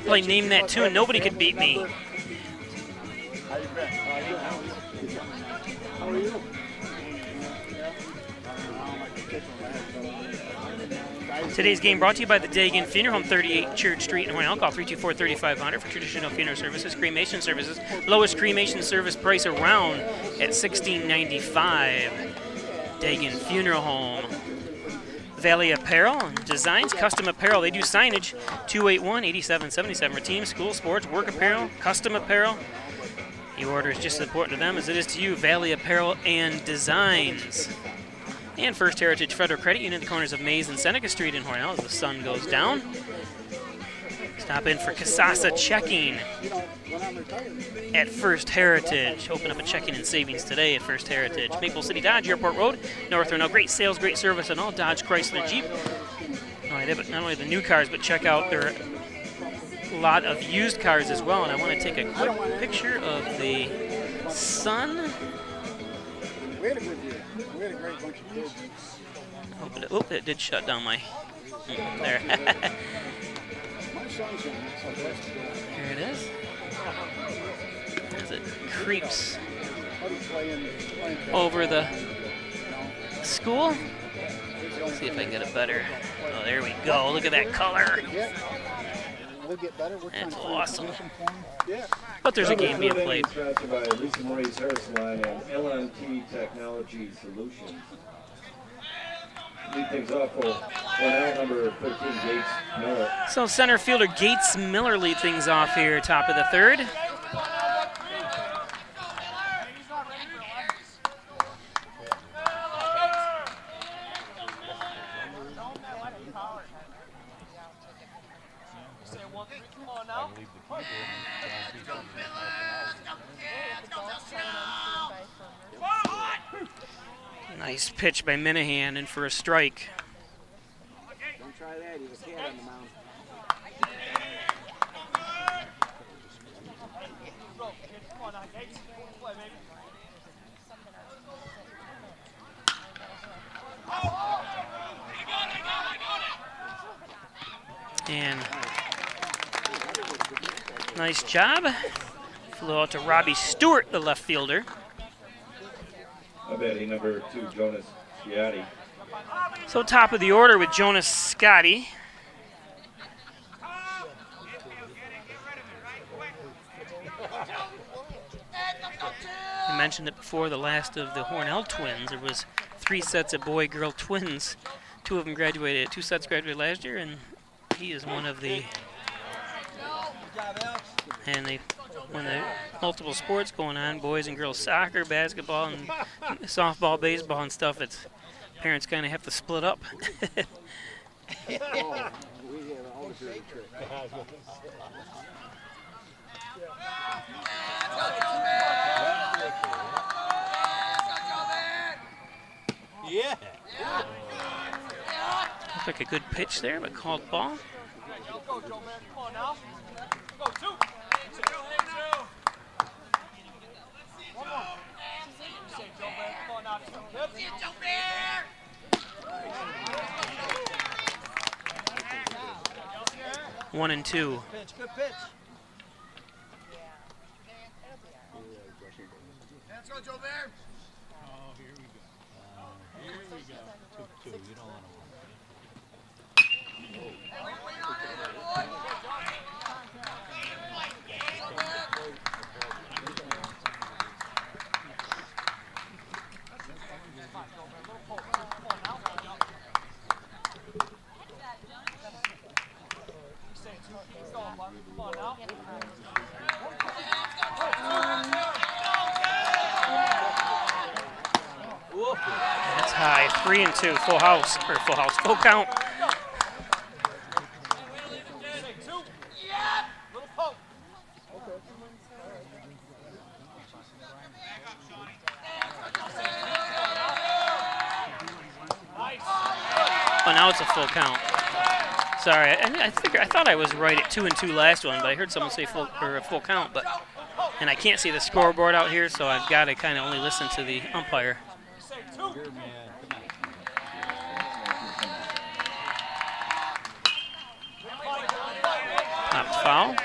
Like name that tune, nobody could beat me. How are you? Today's game brought to you by the Dagan Funeral Home, 38 Church Street in Hornell. Call 324-3500 for traditional funeral services, cremation services. Lowest cremation service price around at $16.95. Dagan Funeral Home. Valley Apparel Designs, custom apparel. They do signage. 281-8777 for team, school, sports, work apparel, custom apparel. Your order is just as important to them as it is to you. Valley Apparel and Designs. And First Heritage Federal Credit Union at the corners of Mays and Seneca Street in Hornell as the sun goes down. Stop in for Casasa Checking at First Heritage. Open up a checking and savings today at First Heritage. Maple City Dodge, Airport Road, North Hornell. Great sales, great service on all Dodge, Chrysler, Jeep. Not only the new cars, but check out their lot of used cars as well. And I want to take a quick picture of the sun. We had a good year. We had a great bunch of kids. Oh, it did shut down my... there. Here it is. As it creeps over the school. Let's see if I can get it better. Oh, there we go. Look at that color. That's awesome. But there's a game being played. Sponsored by Lisa Marie's Hair Salon and LMT Technology Solutions. Lead things off for Hornell, number 13, Gates Miller. So center fielder Gates Miller lead things off here, top of the third. Nice pitch by Minahan in for a strike. Don't try that. He was hit on the mound. And nice job. Flew out to Robbie Stewart, the left fielder. Batting number 2, Jonas Giatti. So top of the order with Jonas Scotty. I mentioned it before, the last of the Hornell twins. There was 3 sets of boy-girl twins. 2 of them graduated, 2 sets graduated last year, and he is one of the... And when the multiple sports going on, boys and girls soccer, basketball, and softball, baseball, and stuff, it's parents kind of have to split up. Yeah. Looked like a good pitch there, but called ball. Go, Joe, man. Come on now. Go, 2. One more. Say, Joe, man. Come on now. 1 and 2. Pitch, good pitch. Let's go, Joe Bear. Oh, here we go. Here we go. 2-2. You don't want to. That's high. 3 and 2. Full house. Or full house. Full count. Oh, now it's a full count. Sorry, I thought I was right at 2-2 last one, but I heard someone say full count. But and I can't see the scoreboard out here, so I've got to kind of only listen to the umpire. Not foul.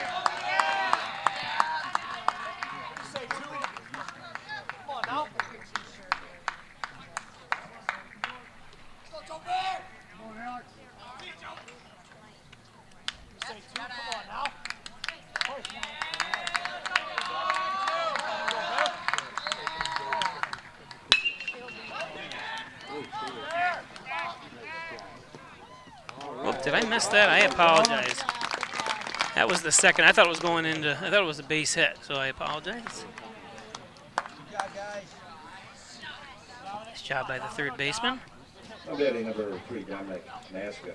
Whoop, did I miss that? I apologize. That was the second. I thought it was going into, I thought it was a base hit, so I apologize. Nice job by the third baseman. I'm batting number 3, Dominic Nasca.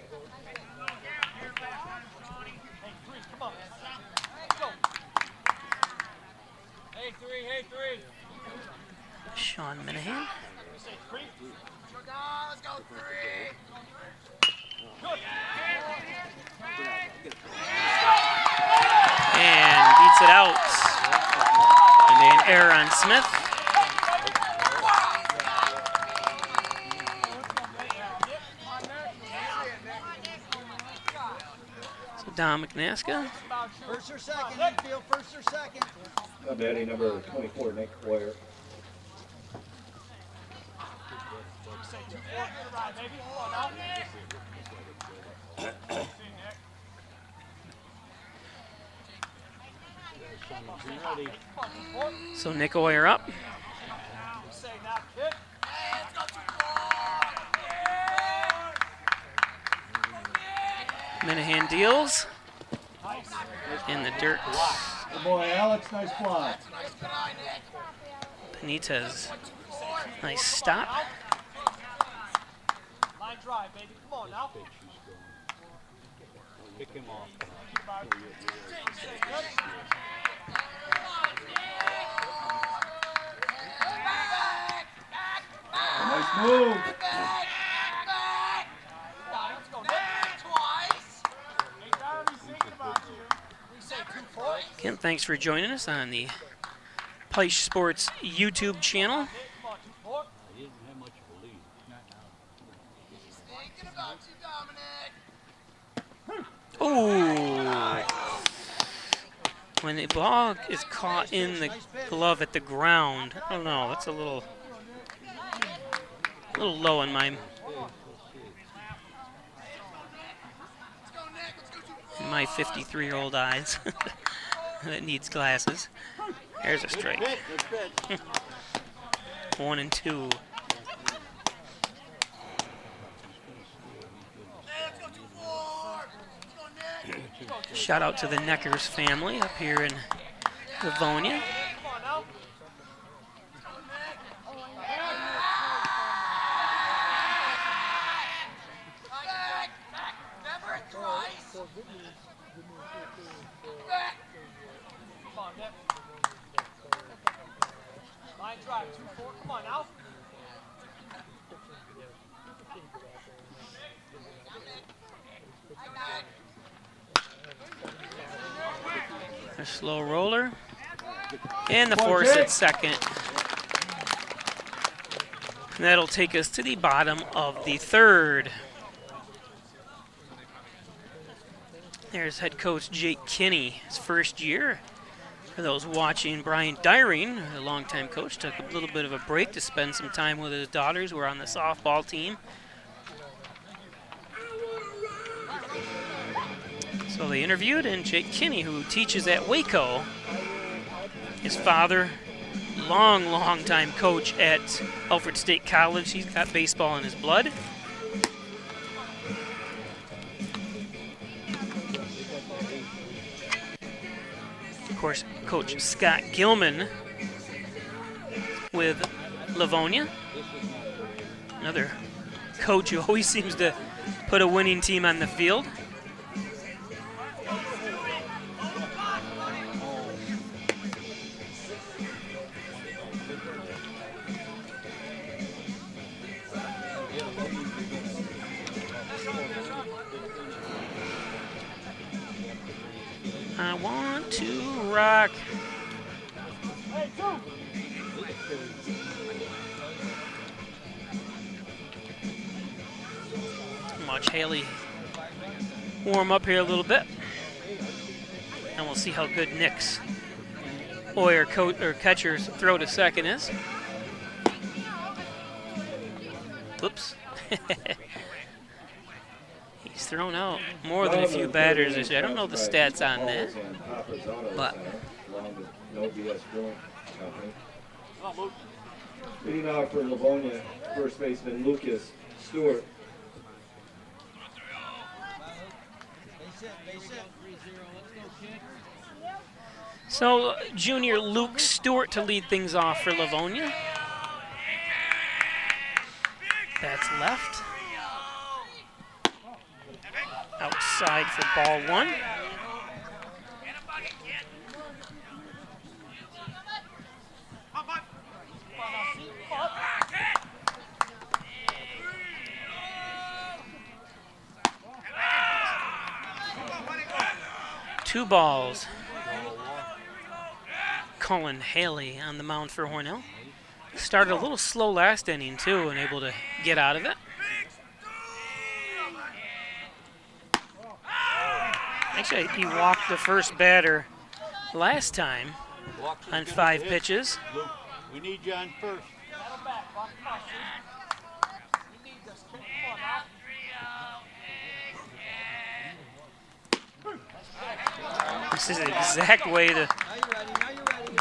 Sean Minahan. Let's go 3. And beats it out. And made an error on Smith. So Dom McNasca. First or second, infield, first or second. I'm batting number 24, Nick Boyer. So Nick Oyer up. Minahan deals. In the dirt. Good boy, Alex. Nice block. Benitez. Nice stop. Line drive, baby. Come on now. Pick him off. Nice move. Again, thanks for joining us on the Peisch Sports YouTube channel. Oh! When the ball is caught in the glove at the ground, I don't know, that's a little low in my in my 53-year-old eyes that needs glasses. There's a strike. 1 and 2. Shout out to the Neckers family up here in Livonia. Line drive, 2-4. Come on now. A slow roller. And the force at second. And that'll take us to the bottom of the third. There's head coach Jake Kinney, his first year. For those watching, Brian Dyring, a longtime coach, took a little bit of a break to spend some time with his daughters who are on the softball team. So they interviewed, and Jake Kinney, who teaches at Waco, his father, long time coach at Alfred State College. He's got baseball in his blood. Of course, Coach Scott Gilman with Livonia. Another coach who always seems to put a winning team on the field. want to rock. Watch Haley warm up here a little bit. And we'll see how good Nick's catcher's throw to second is. Whoops. He's thrown out more than a few batters this year. I don't know the stats on that, but leading off for Livonia, first baseman Lucas Stewart. so junior Luke Stewart to lead things off for Livonia. That's left. Outside for ball one. Two balls. Colin Haley on the mound for Hornell. Started a little slow last inning too and able to get out of it. Actually, he walked the first batter last time on 5 pitches. Luke, we need you on first. This is the exact way the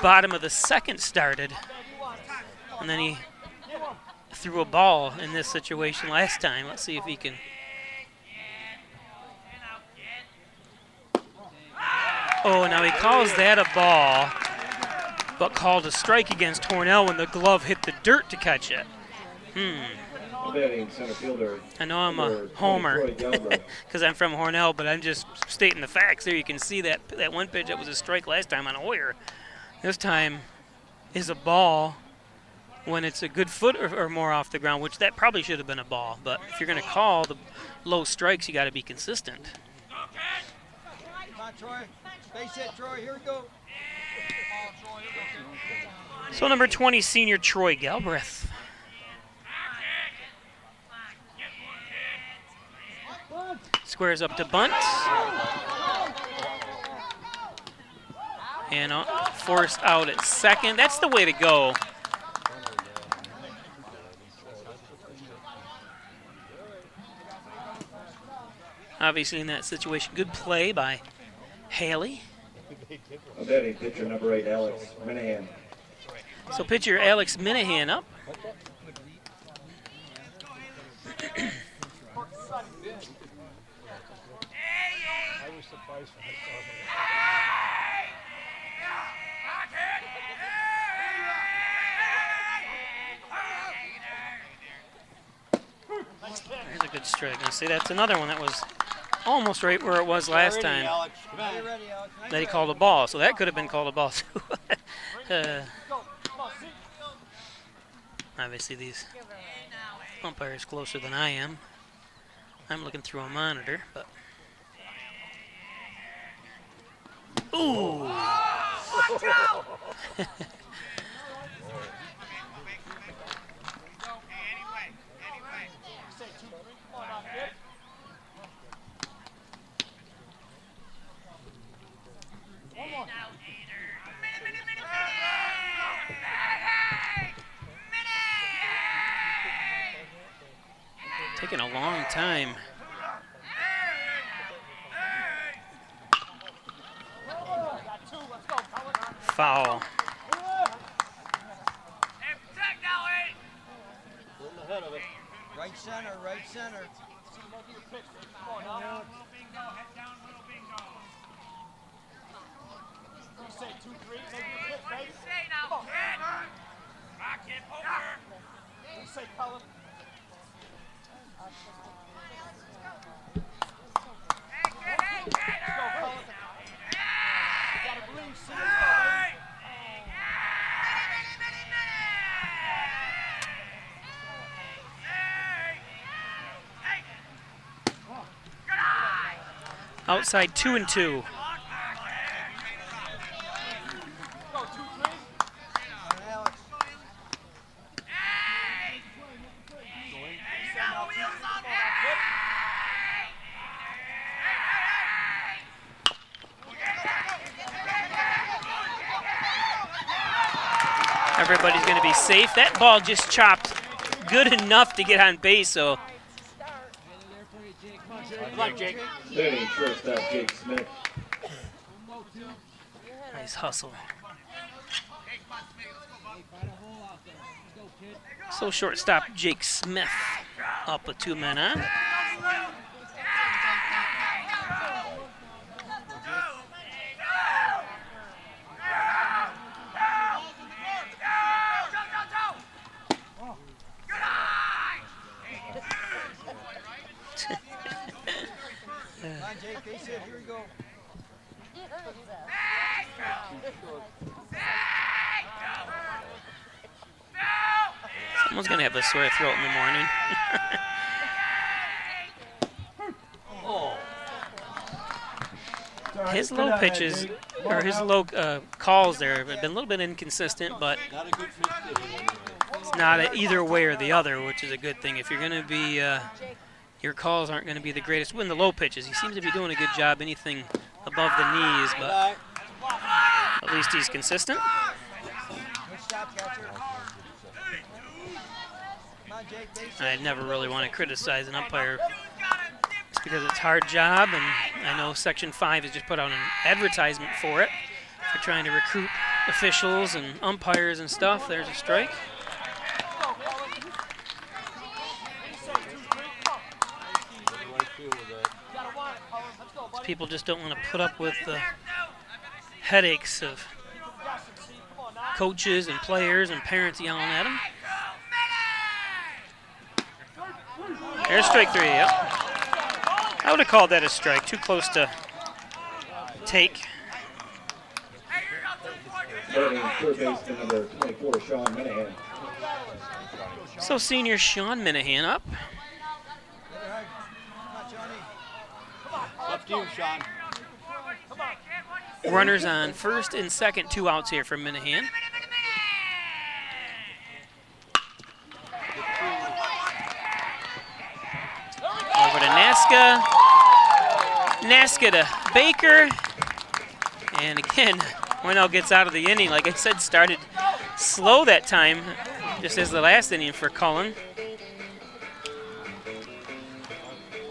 bottom of the second started. And then he threw a ball in this situation last time. Let's see if he can. Oh, now he calls that a ball, but called a strike against Hornell when the glove hit the dirt to catch it. Center fielder. I know I'm a homer because I'm from Hornell, but I'm just stating the facts here. You can see that one pitch that was a strike last time on Hoyer. This time is a ball when it's a good foot or more off the ground, which that probably should have been a ball. But if you're going to call the low strikes, you got to be consistent. Come on, Troy. Base hit, Troy. Here we go. So number 20, senior Troy Galbraith. Squares up to bunt. And forced out at second. That's the way to go. Obviously in that situation, good play by Haley. Batting pitcher number 8, Alex Minahan. So pitcher Alex Minahan up. There's a good strike. Now see, that's another one that was almost right where it was last time. That he called a ball, so that could have been called a ball too. Obviously these umpires closer than I am. I'm looking through a monitor, but ooh. Taking a long time. Foul. Right center, right center. Outside 2-2. Everybody's going to be safe. That ball just chopped good enough to get on base, so Standing shortstop Jake Smith. nice hustle. So shortstop Jake Smith up with 2 men on. Someone's going to have a sore throat in the morning. His low pitches, or his low calls there have been a little bit inconsistent, but it's not either way or the other, which is a good thing. If you're going to be, your calls aren't going to be the greatest. When the low pitches, he seems to be doing a good job, anything above the knees, but at least he's consistent. I never really want to criticize an umpire just because it's a hard job, and I know Section 5 has just put out an advertisement for it. For trying to recruit officials and umpires and stuff. There's a strike. People just don't want to put up with the headaches of coaches and players and parents yelling at them. There's strike 3, yep. I would have called that a strike. Too close to take. Starting third baseman number 24, Sean Minahan. So senior Sean Minahan up. Up to you, Sean. Runners on first and second, 2 outs here for Minahan. Over to Nasca. Nasca to Baker. And again, Hornell gets out of the inning. Like I said, started slow that time, just as the last inning for Cullen.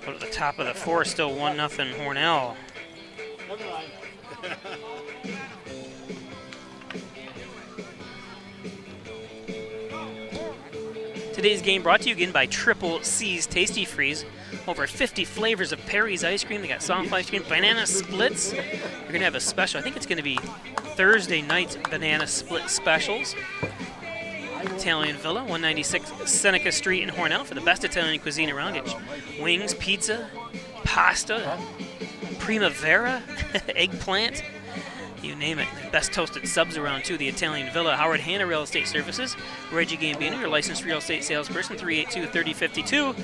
But at the top of the 4th, still 1-0 Hornell. Never mind. Today's game brought to you again by Triple C's Tasty Freeze. Over 50 flavors of Perry's ice cream. They got soft ice cream, banana splits. You're going to have a special. I think it's going to be Thursday night's banana split specials. Italian Villa, 196 Seneca Street in Hornell for the best Italian cuisine around. Get wings, pizza, pasta, primavera, eggplant. You name it. Best toasted subs around, too. The Italian Villa. Howard Hanna Real Estate Services. Reggie Gambino, your licensed real estate salesperson, 382-3052.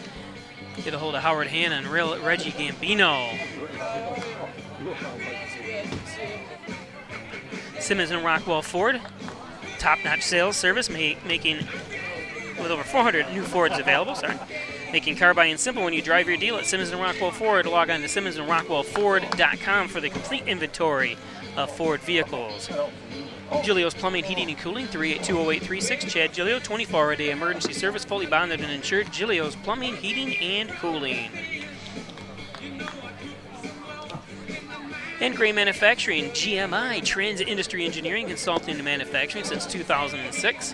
Get a hold of Howard Hanna and Reggie Gambino. Simmons and Rockwell Ford. Top-notch sales service, making with over 400 new Fords available. Making car buying simple when you drive your deal at Simmons and Rockwell Ford. Log on to SimmonsandRockwellFord.com for the complete inventory of Ford vehicles. Giglio's Plumbing, Heating, and Cooling, 382-0836. Chad Giglio, 24-hour-a-day emergency service, fully bonded and insured. Giglio's Plumbing, Heating, and Cooling. And Gray Manufacturing, GMI, Transit Industry Engineering, Consulting and Manufacturing since 2006.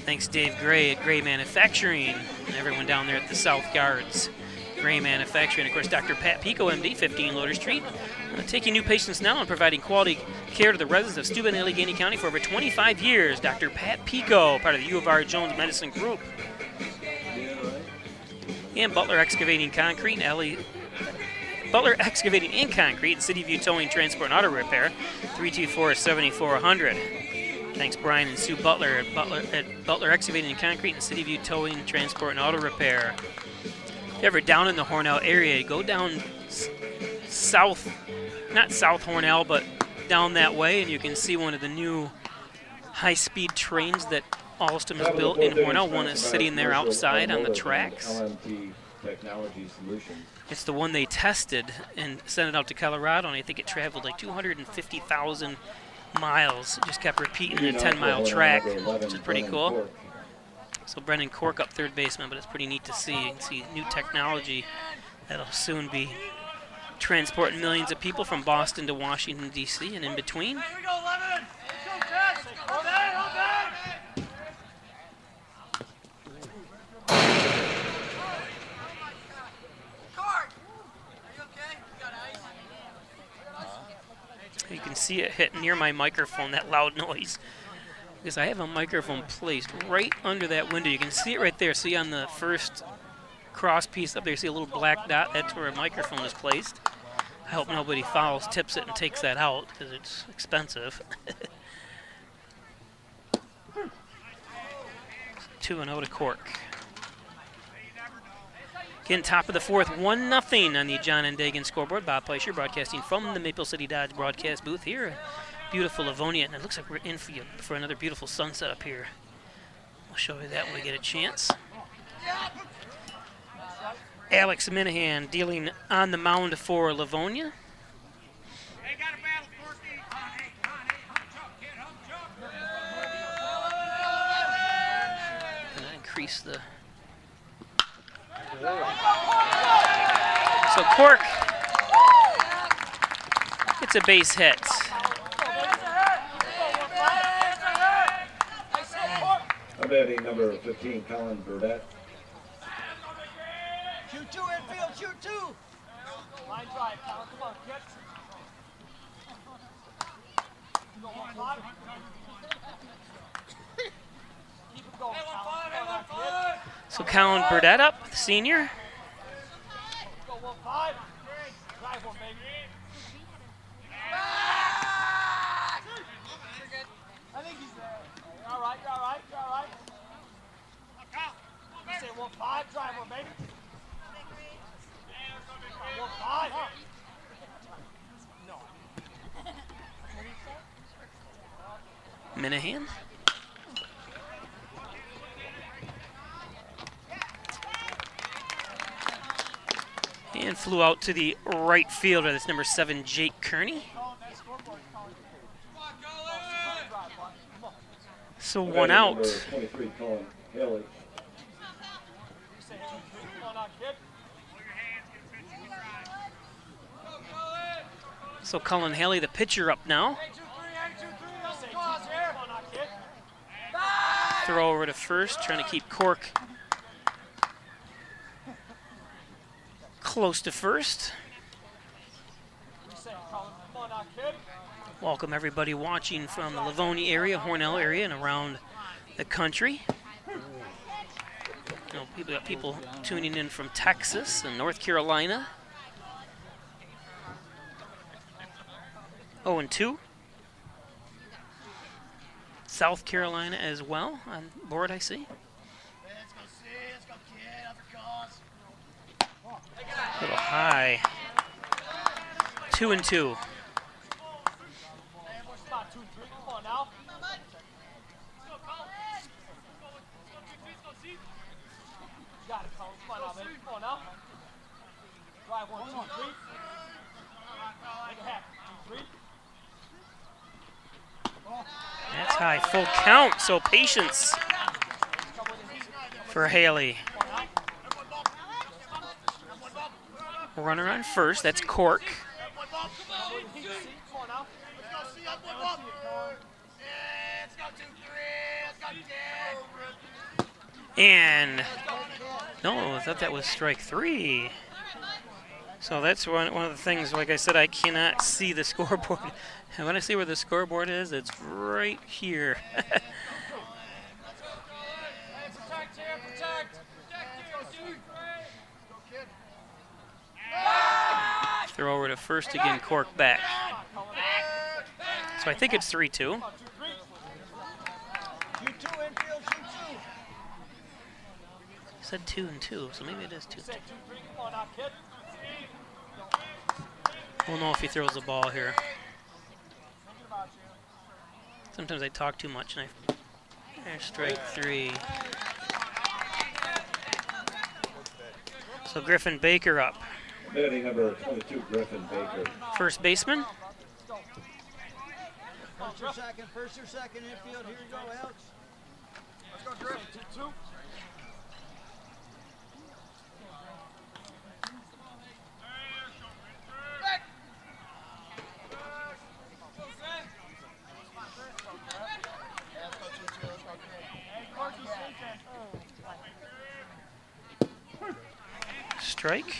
Thanks Dave Gray at Gray Manufacturing and everyone down there at the South Yards. Gray Manufacturing, of course, Dr. Pat Pico, MD, 15 Loader Street. Taking new patients now and providing quality care to the residents of Steuben and Allegheny County for over 25 years. Dr. Pat Pico, part of the U of R Jones Medicine Group. And Butler Excavating Concrete, Butler Excavating and Concrete, and City View Towing, Transport, and Auto Repair, 324-7400. Thanks, Brian and Sue Butler at Butler Excavating and Concrete and City View Towing, Transport, and Auto Repair. If you're ever down in the Hornell area, go down south, not South Hornell, but down that way, and you can see one of the new high-speed trains that Alstom has built in Hornell. One is sitting there outside on the tracks. LMT Technology Solutions. It's the one they tested and sent it out to Colorado, and I think it traveled like 250,000 miles. Just kept repeating the 10-mile track, which is pretty cool. So Brendan Cork up third baseman, but it's pretty neat to see. You can see new technology that'll soon be transporting millions of people from Boston to Washington, D.C. and in between. Here we go, 11. Let's go, Jess. Hold that. You can see it hit near my microphone, that loud noise. Because I have a microphone placed right under that window. You can see it right there. See on the first cross piece up there, you see a little black dot? That's where a microphone is placed. I hope nobody fouls, tips it, and takes that out because it's expensive. 2-0 to Cork. Again, top of the fourth, 1-0 on the John and Dagan scoreboard. Bob Fleischer broadcasting from the Maple City Dodge broadcast booth here in beautiful Livonia. And it looks like we're in for another beautiful sunset up here. We'll show you that when we get a chance. Alex Minahan dealing on the mound for Livonia. Gonna increase the... So Cork gets a base hit. Batting number 15, Colin Burdett. Shoot 2 infield, shoot 2. Line drive, Colin, come on, kid. You go 1-5. Keep it going, Colin. So Colin Burdett up, the senior. Go 1-5. Drive one, baby. I think he's there. You're all right, you're all right, you're all right. You say 1-5, drive one, baby. 1-5. No. Minahan. And flew out to the right fielder. That's number 7, Jake Kearney. So one out. Number 23, Colin Haley. So Cullen Haley, the pitcher, up now. Throw over to first, trying to keep Cork close to first. Welcome everybody watching from the Livonia area, Hornell area, and around the country. You know, we've got people tuning in from Texas and North Carolina. 0-2. South Carolina as well on board, I see. A little high. 2-2. That's high, full count, so patience for Haley. Runner on first, that's Cork. And, no, I thought that was strike 3. So that's one of the things, like I said, I cannot see the scoreboard. And when I see where the scoreboard is, it's right here. Throw over to first again, Cork back. So I think it's 3-2. Said 2-2, so maybe it is 2-2. We'll know if he throws the ball here. Sometimes I talk too much and there's strike 3. So Griffin Baker up. Batting number 22, Griffin Baker. First baseman. First or second infield. Here you go, Alex. Let's go, Griff. 2-2. Strike.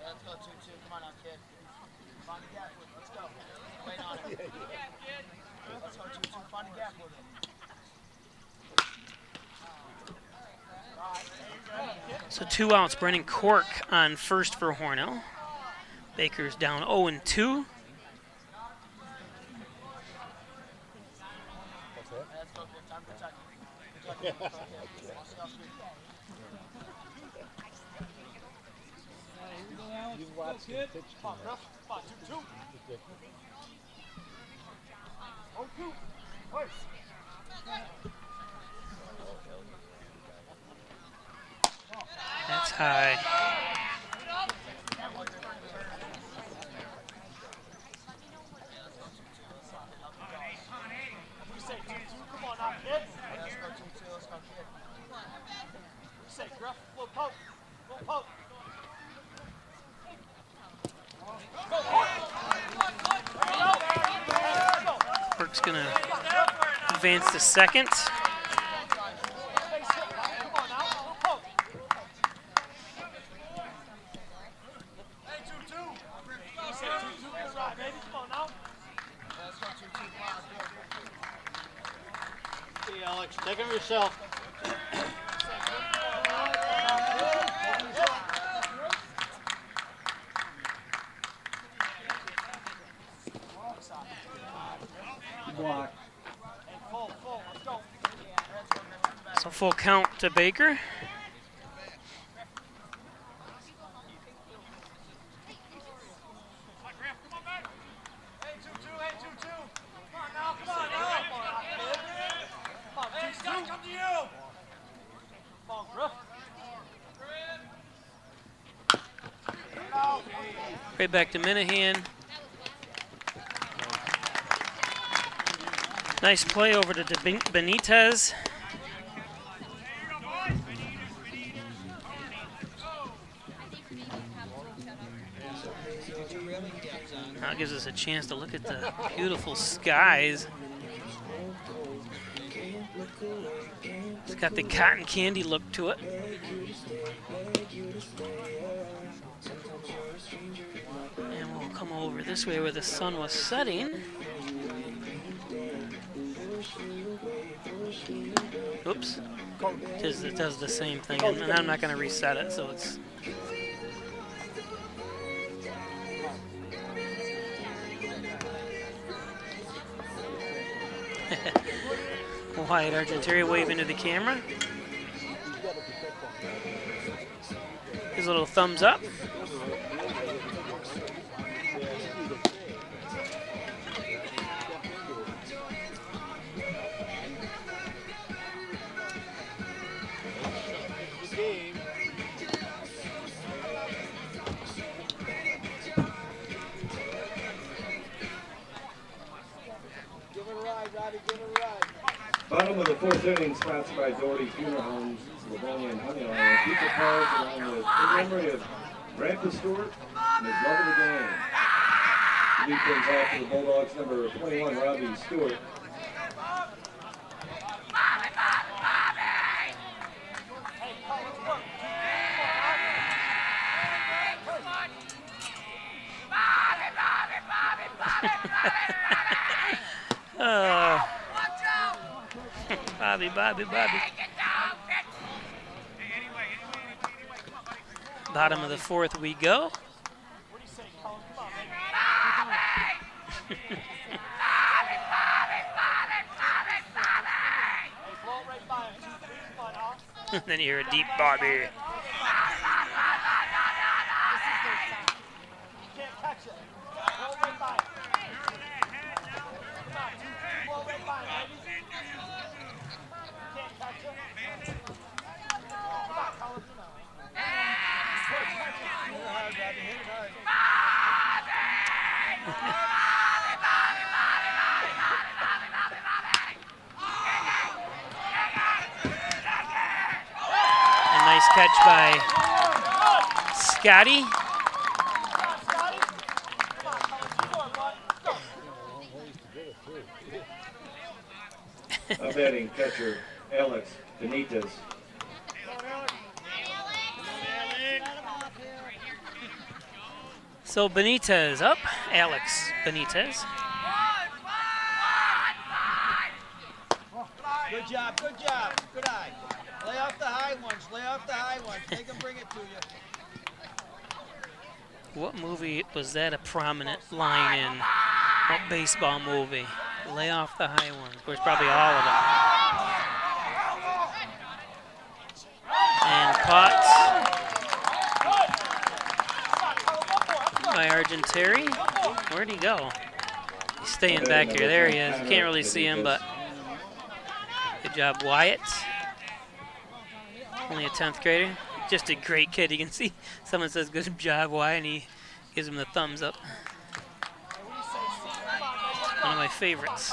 Let's go 2-2. Come on now, kid. Find a gap with it. Let's go. Wait on it. Let's go 2-2. Find a gap with it. So 2 outs. Brennan Cork on first for Hornell. Baker's down 0-2. Let's go, Griff. Time to protect. You watch the pitch. Come on, Griff. Come on, 2-2. 0-2. First. That's high. We say 2-2. Come on now, kid. Let's go 2-2. Let's go, kid. We say, Griff. Little poke. Little poke. Cork's going to advance to second. Hey, Alex, take care of yourself. Block. So full count to Baker. Right back to Minahan. Nice play over to Benitez. Now it gives us a chance to look at the beautiful skies. It's got the cotton candy look to it. And we'll come over this way where the sun was setting. Oops. It does the same thing, and I'm not going to reset it, so it's... Wyatt Argenteri waving to the camera. His little thumbs up. Bottom of the fourth inning, sponsored by Doherty Funeral Homes, Livonia and Hornell. People cards along with in memory of Grandpa Stewart and his love of the game. Lead things off for the Bulldogs, number 21, Robbie Stewart. Bobby. Bottom of the fourth we go. Then you hear a deep Bobby. A nice catch by Scotty. A batting catcher, Alex Benitez. So Benitez up, Alex Benitez. Good job, good job. Good eye. Lay off the high ones. Lay off the high ones. Make them bring it to you. What movie was that a prominent line in? What baseball movie? Lay off the high ones. Of course, probably all of them. And caught by Argenteri. Where'd he go? He's staying back here. There he is. You can't really see him, but good job, Wyatt. Only a 10th grader. Just a great kid. You can see someone says good job, Wyatt, and he gives him the thumbs up. One of my favorites.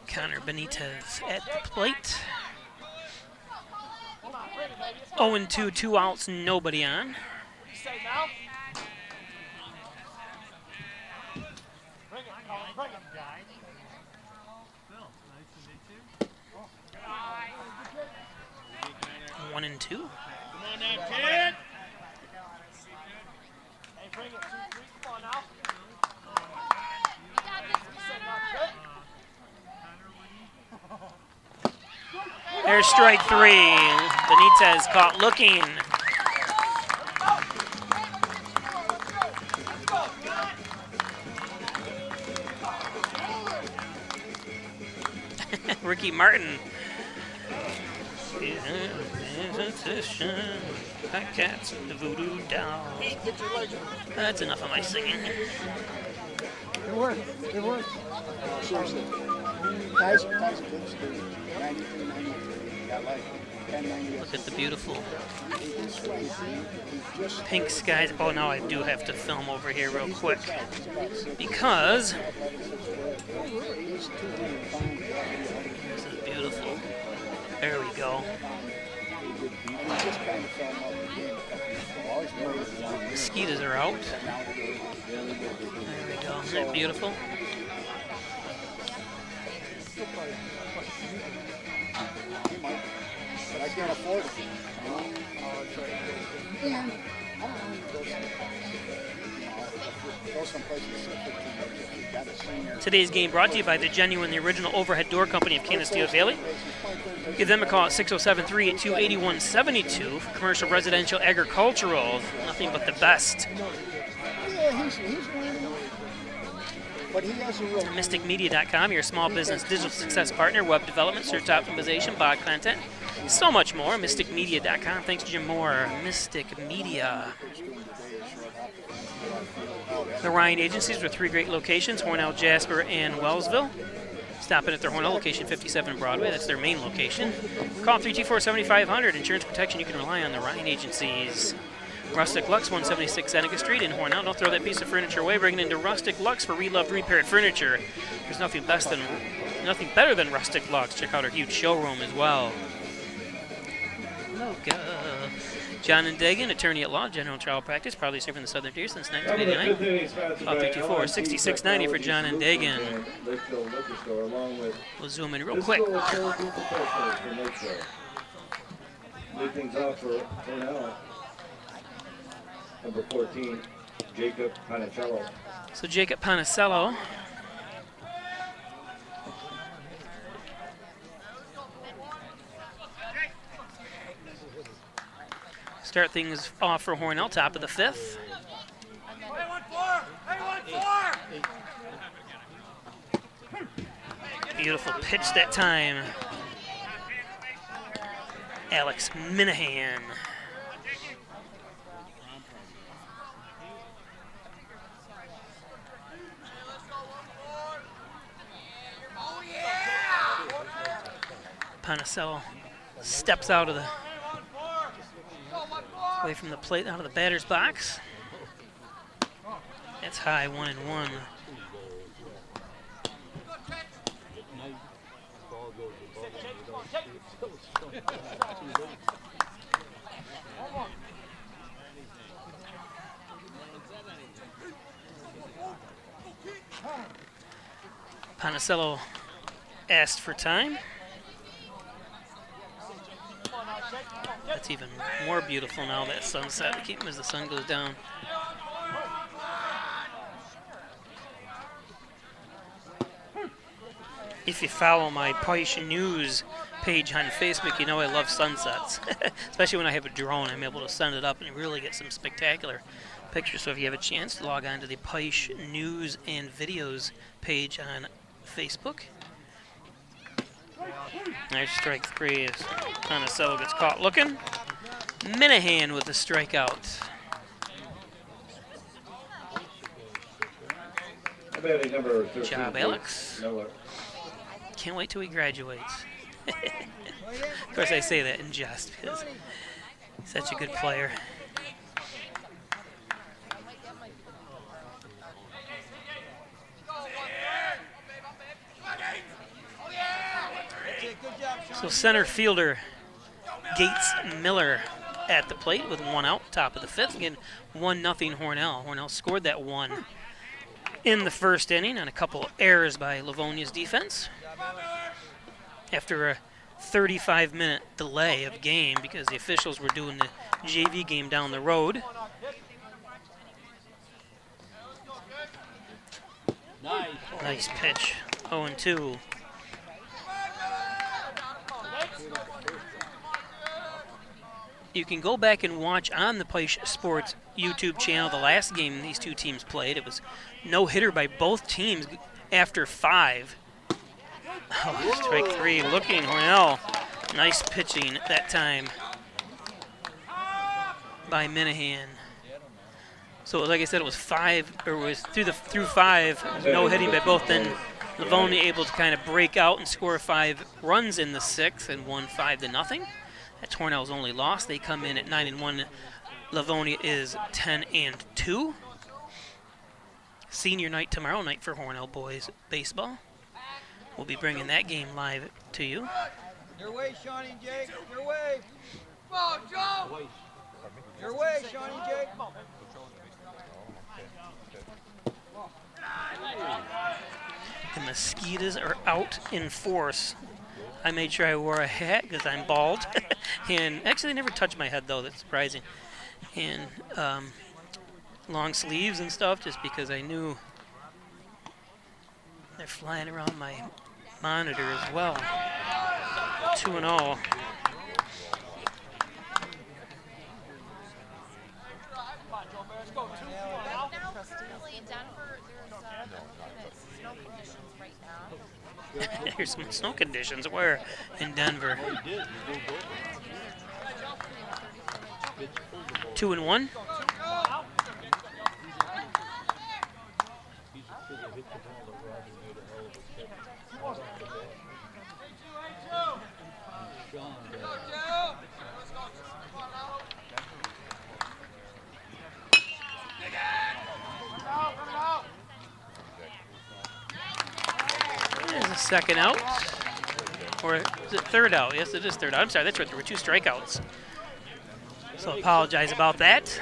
Connor Benitez at the plate. 0-2, 2 outs, nobody on. One and two. Come on now, kid. Hey, bring it. 2-3. Come on now. There's strike three. Benitez caught looking. Ricky Martin. Fat cats and the voodoo dolls. That's enough of my singing. It worked. It worked. Seriously. Guys are good students. 93, 93. Got like 10, 90. Look at the beautiful pink skies. Oh, now I do have to film over here real quick because this is beautiful. There we go. Mosquitoes are out. There we go. Isn't that beautiful? But I can't afford it. And go someplace Today's game brought to you by the Genuine, the original overhead door company of Canisteo Valley. Give them a call at 607-382-8172 for commercial, residential, agricultural. Nothing but the best. Yeah, he's but he has a real MysticMedia.com, your small business digital success partner, web development, search optimization, blog content, so much more. MysticMedia.com. Thanks, Jim Moore. Mystic Media. The Ryan Agencies with 3 great locations, Hornell, Jasper, and Wellsville. Stop in at their Hornell location, 57 Broadway. That's their main location. Call 324-7500. Insurance protection you can rely on. The Ryan Agencies. Rustic Lux, 176 Seneca Street in Hornell. Don't throw that piece of furniture away. Bring it into Rustic Lux for reloved, repaired furniture. There's nothing better than Rustic Lux. Check out our huge showroom as well. Loca. John and Dagan, attorney at law, general trial practice, probably serving the Southern Tier since 1989. Call 324-6690 for John and Dagan. We'll zoom in real quick. Lead things off for Hornell. Number 14, Jacob Panicello. So Jacob Panicello start things off for Hornell, top of the 5th. Beautiful pitch that time. Alex Minahan. Panicello steps out of the away from the plate, out of the batter's box. That's high, 1-1. Panicello asked for time. That's even more beautiful now, that sunset. I keep him as the sun goes down. If you follow my Peisch News page on Facebook, you know I love sunsets. Especially when I have a drone, I'm able to send it up and really get some spectacular pictures. So if you have a chance, log on to the Peisch News and Videos page on Facebook. There's strike 3 as Panicello gets caught looking. Minahan with the strikeout. Batting number 13. Job, Alex. Miller. Can't wait till he graduates. Of course, I say that in jest because he's such a good player. So center fielder Gates Miller at the plate with 1 out, top of the 5th. Again, 1-0 Hornell. Hornell scored that 1 in the first inning on a couple errors by Livonia's defense. After a 35-minute delay of game because the officials were doing the JV game down the road. Nice pitch, 0-2. You can go back and watch on the Peisch Sports YouTube channel the last game these two teams played. It was no-hitter by both teams after 5. Oh, strike 3 looking, Hornell. Nice pitching that time by Minahan. So like I said, it was 5, or it was through 5, no hitting by both. Then Livonia able to kind of break out and score 5 runs in the 6th and won 5-0. That's Hornell's only loss. They come in at 9-1. Livonia is 10-2. Senior night tomorrow night for Hornell boys baseball. We'll be bringing that game live to you. Your way, Shawnee and Jake. Your way. Come on, Joe. Your way, Shawnee and Jake. The mosquitoes are out in force. I made sure I wore a hat because I'm bald. And actually, they never touched my head, though. That's surprising. And long sleeves and stuff, just because I knew they're flying around my monitor as well. 2-0. Here's some snow conditions. Where? In Denver. 2-1. There's a second out. Or is it third out? Yes, it is third out. I'm sorry, that's right. There were 2 strikeouts. So apologize about that.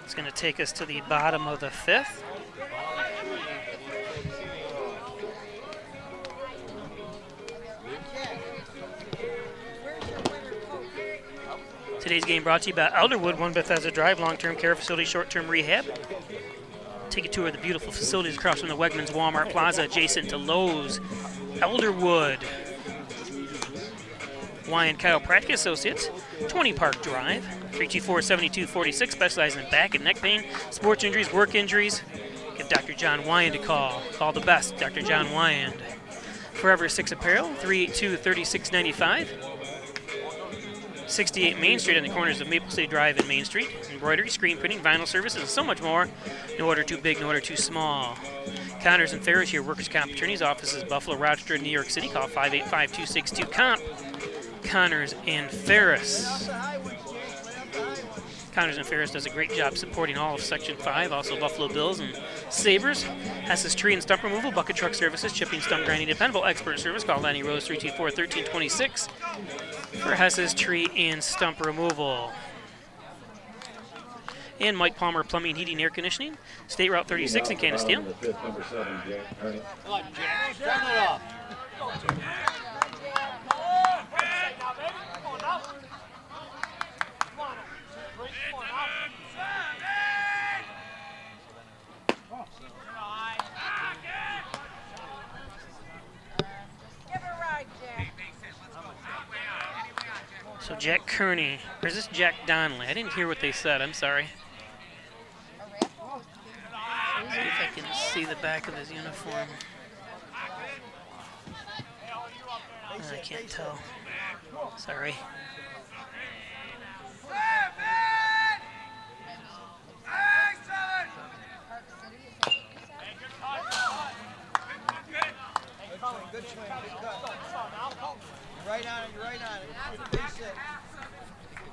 It's going to take us to the bottom of the 5th. Today's game brought to you by Elderwood, One Bethesda Drive, long-term care facility, short-term rehab. Take a tour of the beautiful facilities across from the Wegmans Walmart Plaza, adjacent to Lowe's. Elderwood. Wyan Chiropractic Associates, 20 Park Drive, 324-7246, specializing in back and neck pain, sports injuries, work injuries. Give Dr. John Wyand a call. Call the best, Dr. John Wyand. Forever 6 Apparel, 382-3695. 68 Main Street on the corners of Maple City Drive and Main Street. Embroidery, screen printing, vinyl services, and so much more. No order too big, no order too small. Connors and Ferris, your workers' comp attorneys. Offices Buffalo, Rochester, New York City. Call 585-262-COMP. Connors and Ferris. Connors and Ferris does a great job supporting all of Section 5, also Buffalo Bills and Sabres. Hess's Tree and Stump Removal, Bucket Truck Services, Chipping, Stump Grinding, Dependable Expert Service. Call Lanny Rose 324-1326 for Hess's Tree and Stump Removal. And Mike Palmer Plumbing, Heating, Air Conditioning, State Route 36 in Canisteel. The fifth, number 7, Jack Kearney. Come on, Jack. Turn it off. So Jack Kearney, or is this Jack Donnelly? I didn't hear what they said, I'm sorry. See if I can see the back of his uniform. I can't tell. Sorry. Good swing, good cut. You're right on it, you're right on it. That's a base hit.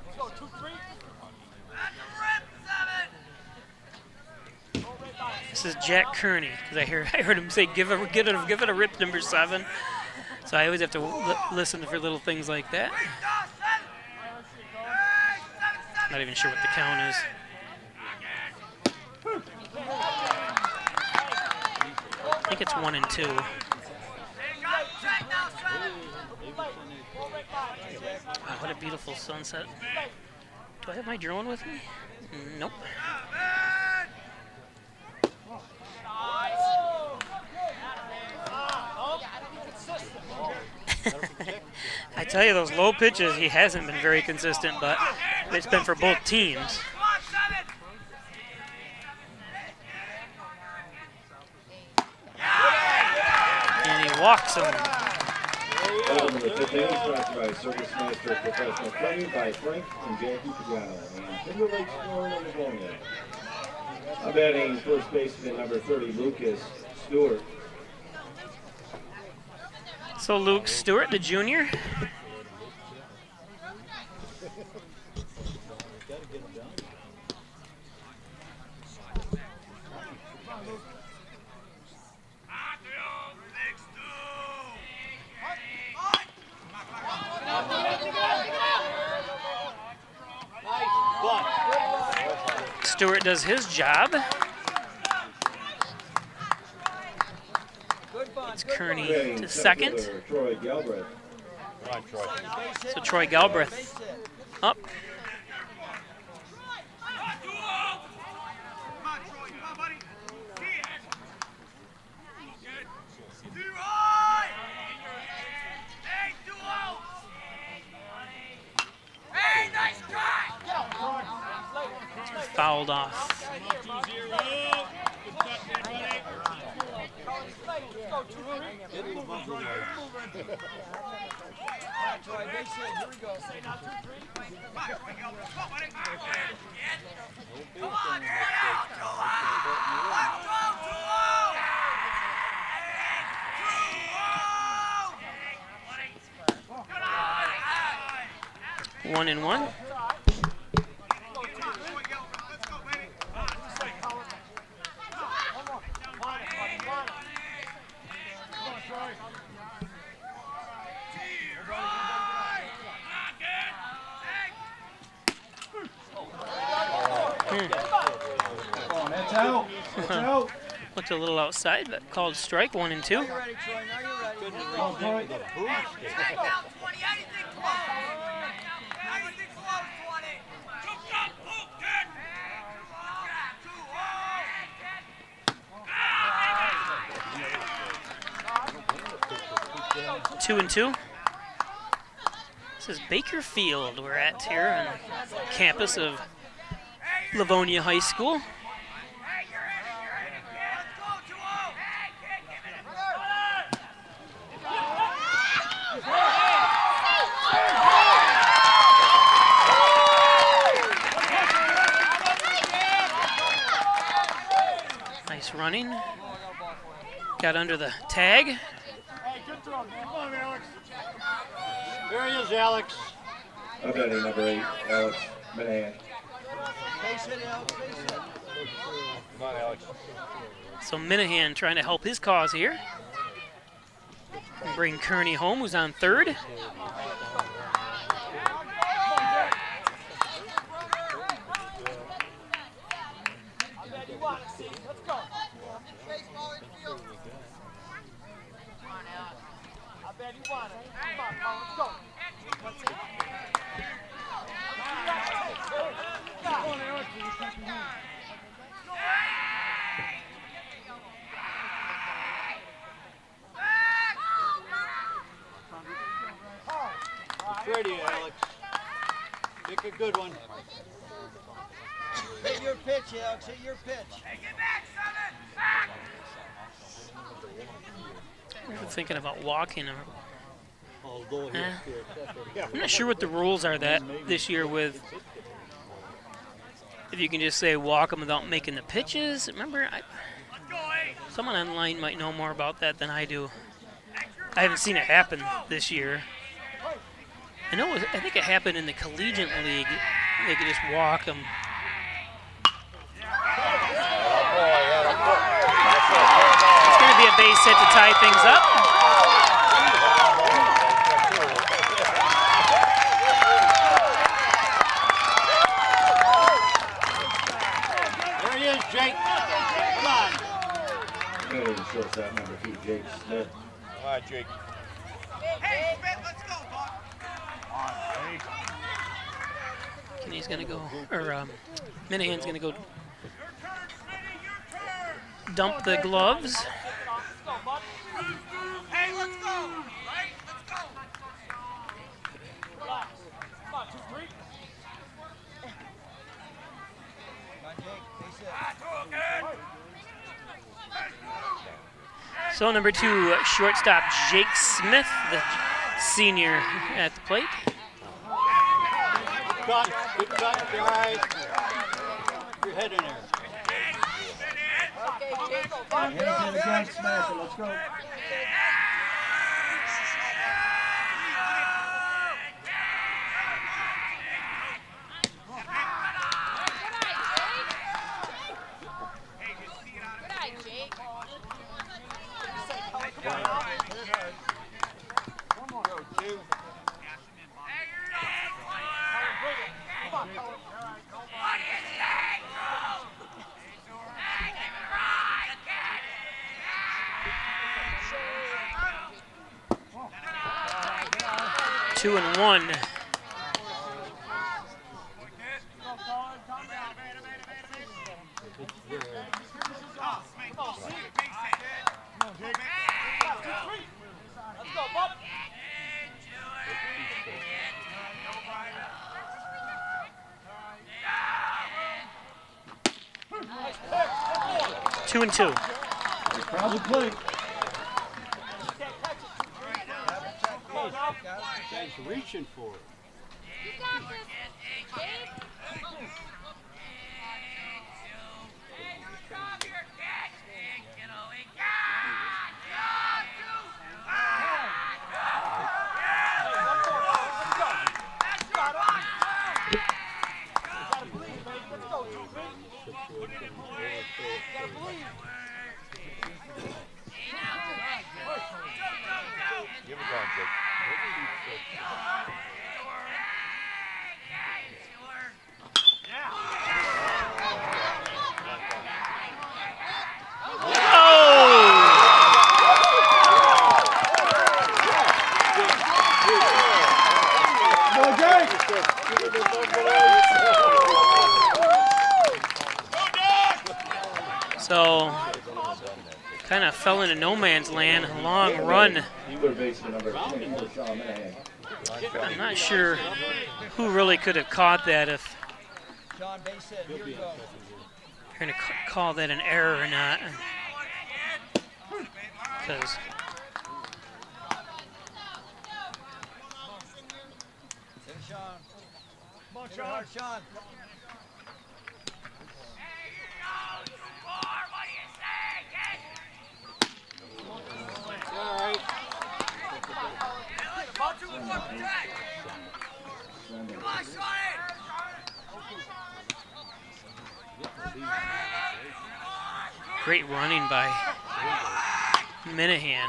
Let's go, 2-3. This is Jack Kearney, because I heard him say, give it a rip, number 7. So I always have to listen for little things like that. Not even sure what the count is. I think it's 1 and 2. Wow, what a beautiful sunset. Do I have my drone with me? Nope. I tell you, those low pitches, he hasn't been very consistent, but it's been for both teams. And he walks him. Bottom of the fifth inning, sponsored by Service Master Professional Plumbing by Frank and Jackie Pagano. And Timberlake scoring on Livonia. I'm batting first baseman number 30, Lucas Stewart. So Luke Stewart, the junior. Stewart does his job. It's Kearney to second. Troy Galbraith. So Troy Galbraith up. Fouled off. One and one. That's out. That's out. Looked a little outside, but called strike. 1 and 2. Now you're ready, Troy. Now you're ready. Two and 2. This is Baker Field we're at here on the campus of Livonia High School. Nice running. Got under the tag. Hey, good throw, man. Come on, Alex. There he is, Alex. I'm betting number 8, Alex Minahan. Face it, Alex. Face it. Come on, Alex. So Minahan trying to help his cause here. And bring Kearney home, who's on third. Let's go. I bet you want it. Come on, let's go. It's ready, Alex. Pick a good one. Hit your pitch, Alex. Hit your pitch. I'm thinking about walking. I'm not sure what the rules are that this year with if you can just say walk them without making the pitches. Remember, someone online might know more about that than I do. I haven't seen it happen this year. I think it happened in the collegiate league. They could just walk them. It's going to be a base hit to tie things up. There he is, Jake. Come on. Go to the shortstop, number 2, Jake Smith. Come on, Jake. Hey, Smith, let's go, Buck. Kenny's going to go, or Minahan's going to go dump the gloves. Hey, let's go. Right? Let's go. Relax. Come on, 2, 3. Come on, Jake. Face it. So number 2, shortstop Jake Smith, the senior at the plate. Good cut, you're all right. Your head in there. Okay, Jake, get up, Jake Smith, let's go. Two and one. Two and two. Crowd will play. Guy's reaching for it. You got this, Jake. Give it down, Jake. So, kind of fell into no man's land. Long run. You were based on number 24, Sean Minahan. I'm not sure who really could have caught that, if John, base hit. Here we go. you're going to call that an error or not. Because Hit it, Sean. Come on, Sean. Sean. great running by Minahan.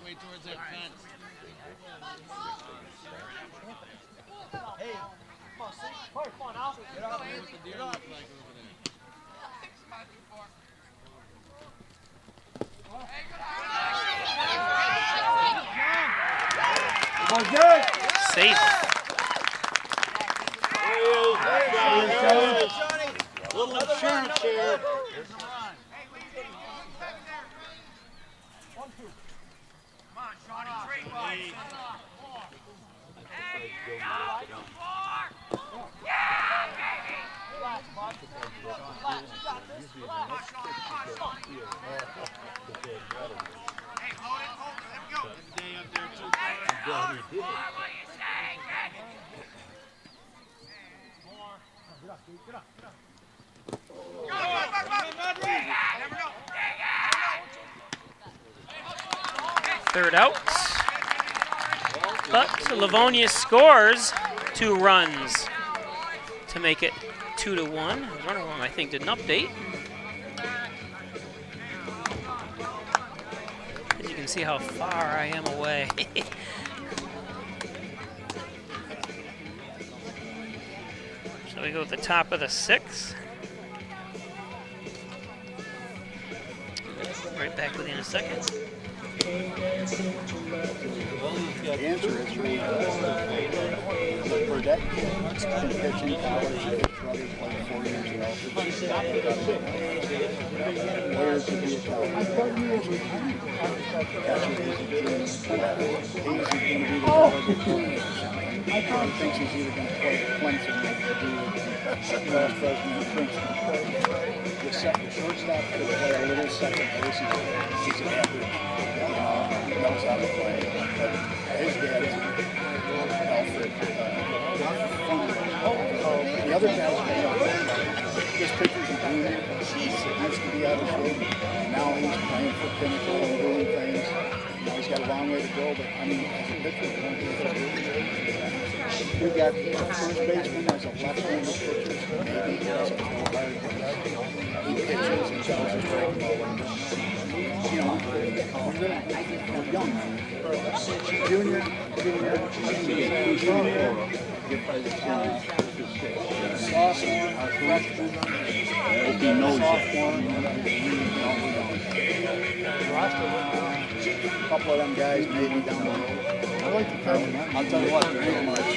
Way towards that fence. Hey, come on, see? Come on, Al. Get up, man. Get up. Safe. Little insurance here. Third out. But Livonia scores 2 runs to make it 2-1. Runner one, I think, did an update. As you can see how far I am away. So we go with the top of the 6th. Right back with you in a second. The answer is for that kid, been pitching college, his brother played 4 years ago. Where's the deal? I thought you were retired. I thought he thinks he's either going to play Clemson or do North Fresno or Princeton. The shortstop could play a little second base. He's an average. He knows how to play. But his dad is Alfred. The other guys, his pitchers are doing it. He used to be out of shape. Now he's playing for Pinnacle and doing things. He's got a long way to go, but I mean, as a pitcher, we got first baseman as a left-handed pitcher. Maybe he has a hard he pitches and tells his breaking ball. You know, we're young. Junior. Sophomore, freshman, sophomore. A couple of them guys maybe down the road. I like the count. I'll tell you what, there ain't much.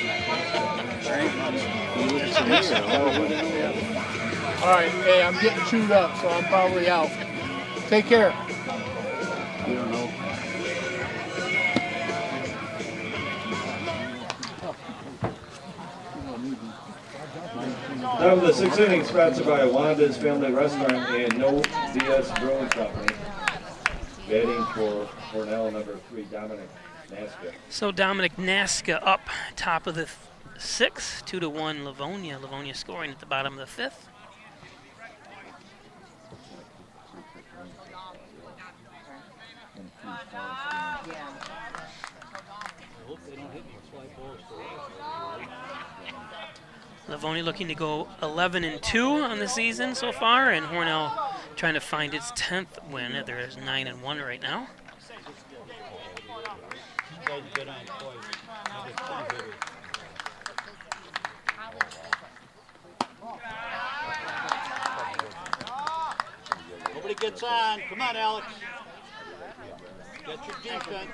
There ain't much. All right, hey, I'm getting chewed up, so I'm probably out. Take care. You don't know. Now the 6th inning sponsored by Wanda's Family Restaurant and No BS Brewing Company. Batting for Hornell, number 3, Dominic Nasca. So Dominic Nasca up top of the 6th, 2-1 Livonia. Livonia scoring at the bottom of the 5th. Livonia looking to go 11-2 on the season so far, and Hornell trying to find its 10th win. There is 9-1 right now. Nobody gets on. Come on, Alex. Get your defense.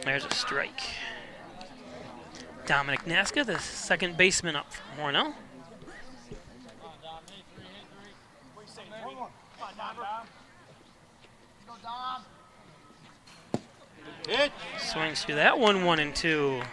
There's a strike. Dominic Naska, the second baseman up from Hornell. Hit. Swings through that one, 1-2.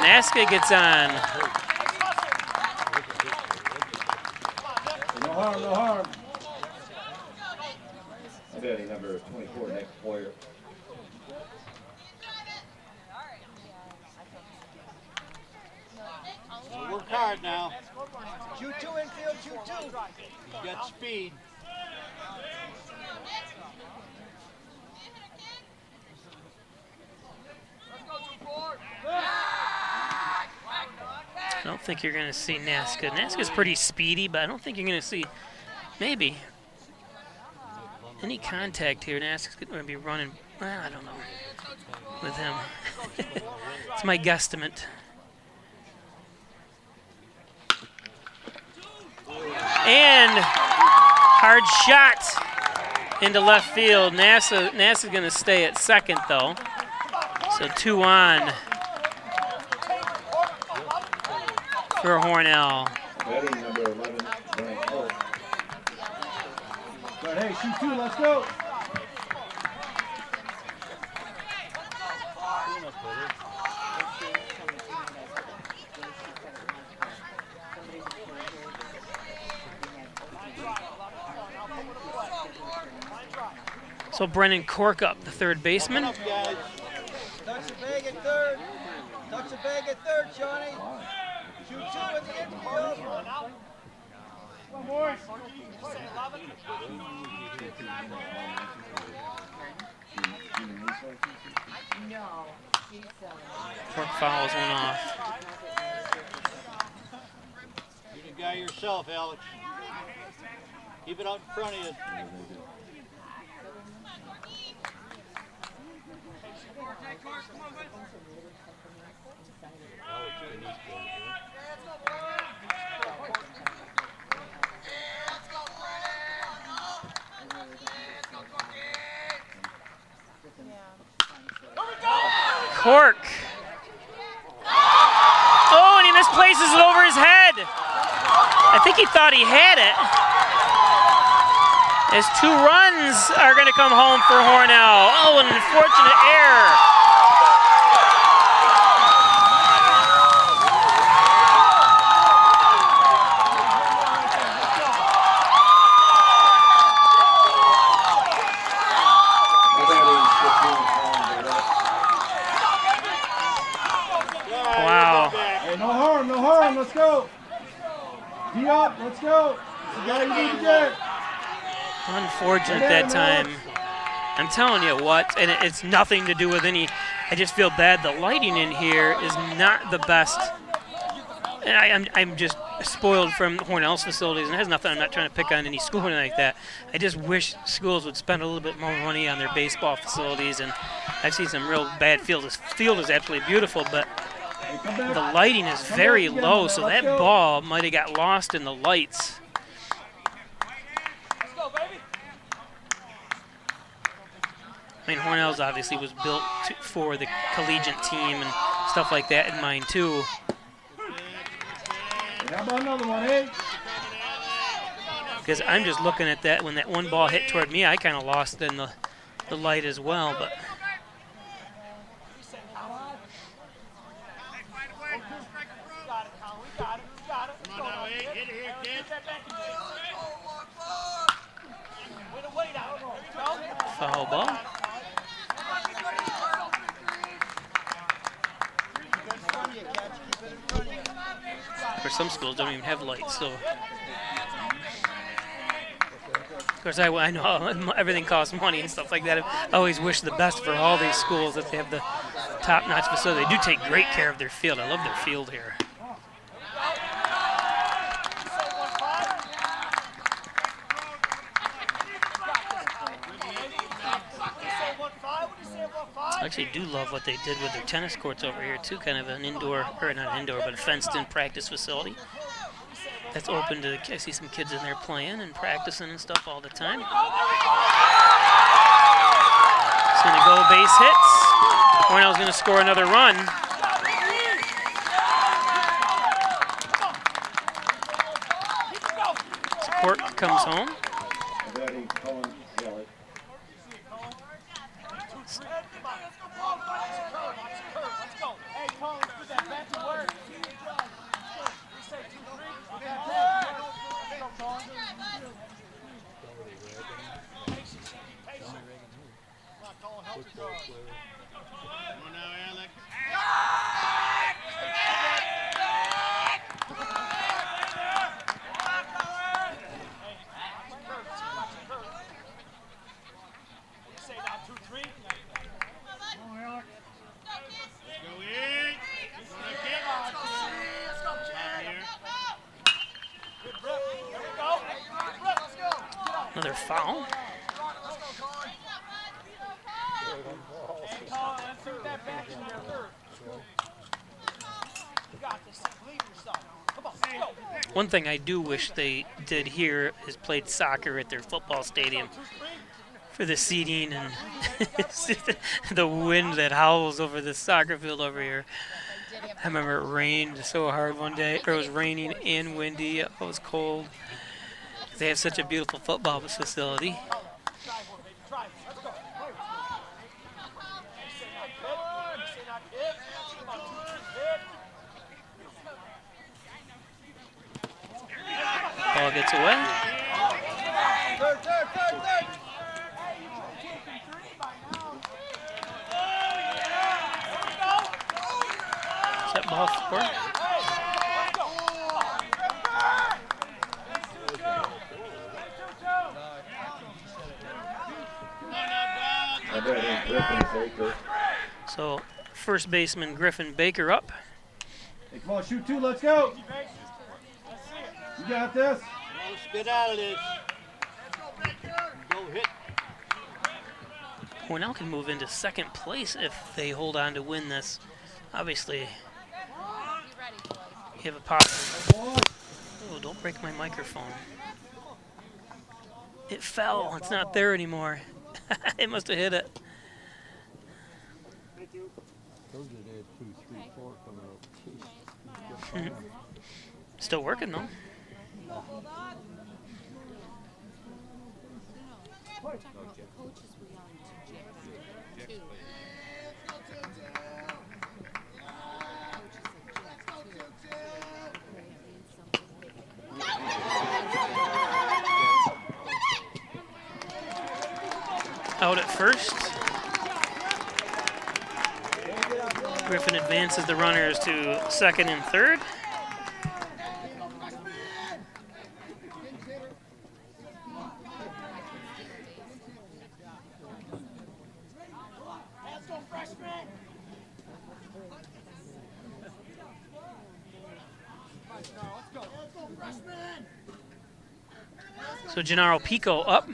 Naska gets on. No harm, no harm. I'm batting number 24, Nick Boyer. Work hard now. Shoot 2 infield, shoot 2. You got speed. I don't think you're going to see Naska. Naska's pretty speedy, but I don't think you're going to see, maybe, any contact here. Naska's going to be running, well, I don't know, with him. It's my guesstimate. And hard shot into left field. Nasa's going to stay at second, though. So 2 on for Hornell. Batting number 11, Brian Cole. But hey, shoot 2, let's go. So Brennan Corkup, the third baseman. Touch the bag at third. Touch the bag at third, Johnny. Shoot 2 in the infield. Come on, boys. Cork fouls one off. You're the guy yourself, Alex. Keep it out in front of you. Cork. Oh, and he misplaces it over his head. I think he thought he had it. As 2 runs are going to come home for Hornell. Oh, an unfortunate error. Wow. Hey, no harm, let's go. D up, let's go. You got you need to get. Unfortunate that time. I'm telling you what, and it's nothing to do with any, I just feel bad. The lighting in here is not the best. And I'm just spoiled from Hornell's facilities, and it has nothing, I'm not trying to pick on any school or anything like that. I just wish schools would spend a little bit more money on their baseball facilities, and I've seen some real bad fields. This field is absolutely beautiful, but the lighting is very low, so that ball might have got lost in the lights. I mean, Hornell's obviously was built for the collegiate team and stuff like that in mind, too. How about another one, hey? Because I'm just looking at that. When that one ball hit toward me, I kind of lost in the light as well. But foul ball. Of course, some schools don't even have lights, so. Of course, I know everything costs money and stuff like that. I always wish the best for all these schools, that they have top-notch facility. They do take great care of their field. I love their field here. I actually do love what they did with their tennis courts over here too, kind of an indoor, or not indoor, but a fenced-in practice facility. That's open to, I see some kids in there playing and practicing and stuff all the time. It's gonna go base hits. Hornell's gonna score another run. Support comes home. Another foul. One thing I do wish they did here is played soccer at their football stadium for the seating and the wind that howls over the soccer field over here. I remember it rained so hard one day, or it was raining and windy. It was cold. They have such a beautiful football facility. Ball gets away. Set ball score. So, first baseman Griffin Baker up. Hey, come on, shoot two, let's go. You got this. Let's get out of this. Go hit. Hornell can move into second place if they hold on to win this. Obviously, you have a possible. Oh, don't break my microphone. It fell. It's not there anymore. It must have hit it. Still working though. Out at first. Griffin advances the runners to second and third. So Gennaro Pico up.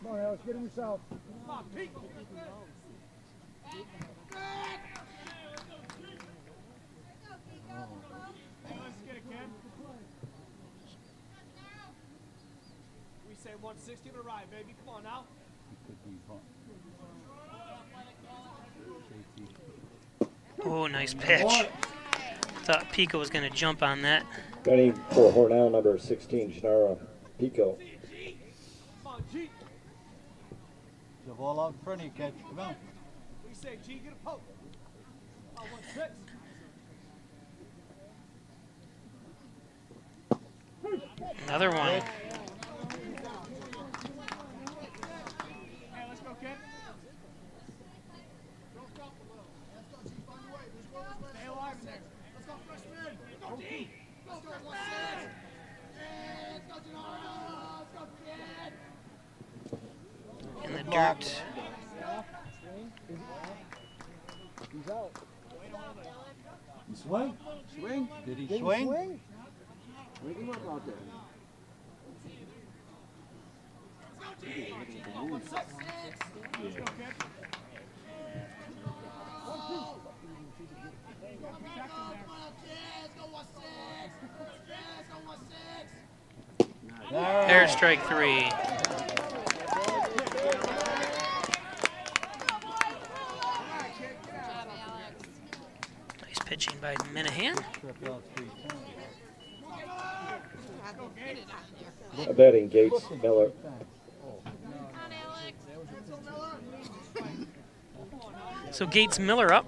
Come on, Alex, get him yourself. We say 160 to ride, baby. Come on now. Oh, nice pitch. Thought Pico was going to jump on that. Gunning for Hornell, number 16, Gennaro Pico. Come on, G. The ball out in front of you, catch. Come on. We say G, get a poke. 1-6. Another one. Hey, let's go, kid. Stay alive in there. Let's go, freshman. Go, G. Let's go, 1-6. Let's go, Gennaro. Let's go, kid. In the dirt. swing? Swing. Did he Did he swing? swing? Wake him up out there. There's strike 3. Nice pitching by Minahan. Batting Gates Miller. So Gates Miller up.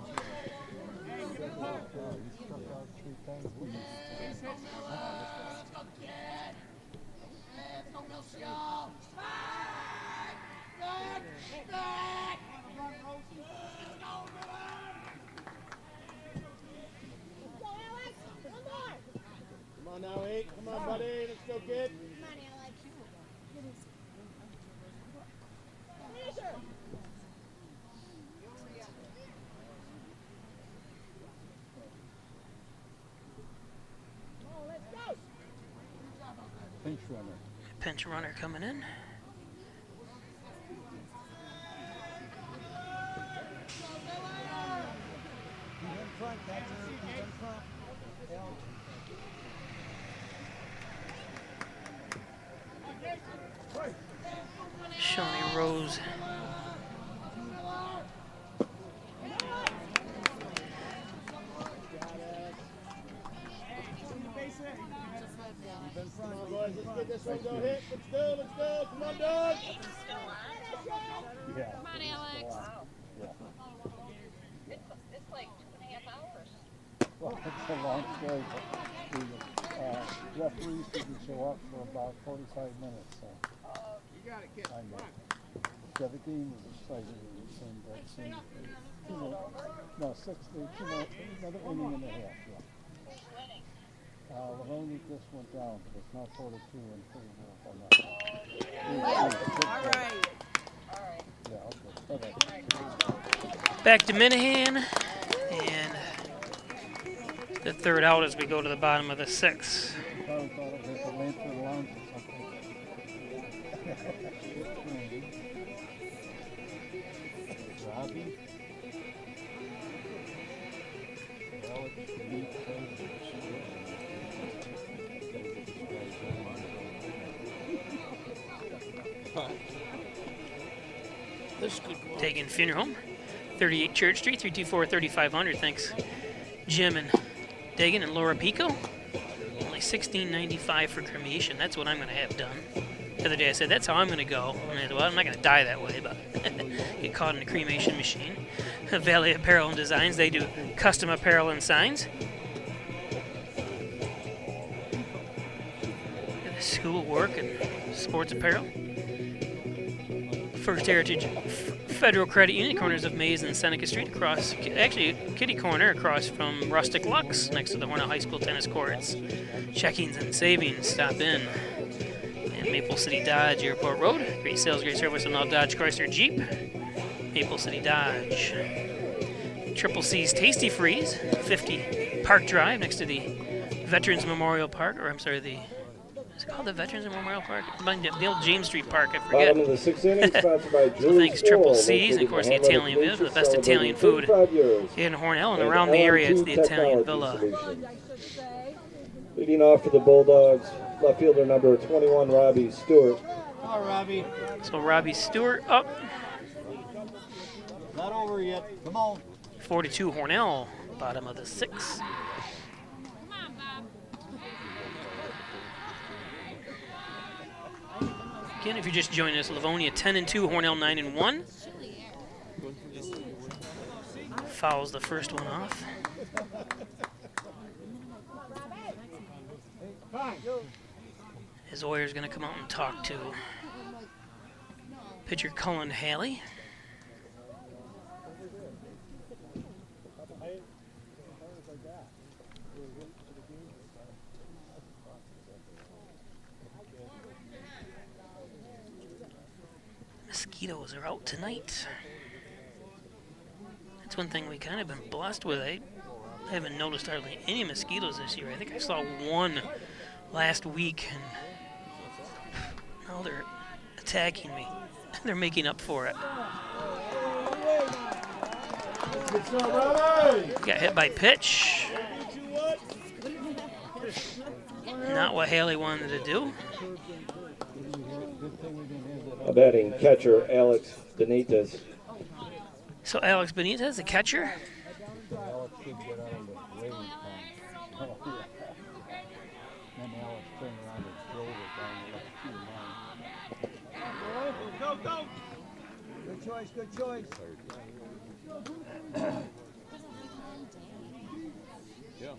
Come on now, 8. Come on, buddy. Let's go, kid. Pinch runner. Pinch runner coming in. Shawnee Rose. Come on, boys. Let's get this one go hit. Let's go. Let's go. Come on, dog. Yeah. Come on, Alex. It's like 2.5 hours. Well, it's a long story, but the referees didn't show up for about 45 minutes, so. You got it, kid. I know. Yeah, the game was exciting. It seemed that seemed, no, 2 another inning and a half, yeah. Livonia just went down, but it's not 4-2 in favor of All right. Yeah, okay. Back to Minahan. And the third out as we go to the bottom of the 6th. Probably thought it was a lantern lounge or something. Robbie. Taking Funeral Home. 38 Church Street, 324-3500. Thanks, Jim and Dagan and Laura Pico. Only $16.95 for cremation. That's what I'm going to have done. The other day I said, that's how I'm going to go. And I said, well, I'm not going to die that way, but get caught in a cremation machine. Valley Apparel and Designs, they do custom apparel and signs. School work and sports apparel. First Heritage Federal Credit Union, corners of Mays and Seneca Street, across, actually, kitty corner across from Rustic Lux, next to the Hornell High School tennis courts. Checkings and savings, stop in. And Maple City Dodge, Airport Road. Great sales, great service on all Dodge, Chrysler, Jeep. Maple City Dodge. Triple C's Tasty Freeze, 50 Park Drive, next to the Veterans Memorial Park, or I'm sorry, is it called the Veterans Memorial Park? The old James Street Park, I forget. Bottom of the 6th inning, sponsored by So thanks Triple C's, and of course the Italian Villa for the best Italian food in Hornell and around the area. It's the Italian Villa. Leading off for the Bulldogs, left fielder number 21, Robbie Stewart. Come on, Robbie. So Robbie Stewart up. Not over yet. Come on. 42 Hornell, bottom of the 6th. Again, if you're just joining us, Livonia 10-2, Hornell 9-1. Fouls the first one off. His lawyer's going to come out and talk to pitcher Cullen Haley. Mosquitoes are out tonight. That's one thing we kind of been blessed with. I haven't noticed hardly any mosquitoes this year. I think I saw one last week, and now they're attacking me. They're making up for it. Got hit by pitch. Not what Haley wanted to do. A batting catcher, Alex Benitez. So Alex Benitez, the catcher. Go, go. Good choice, good choice. Yeah.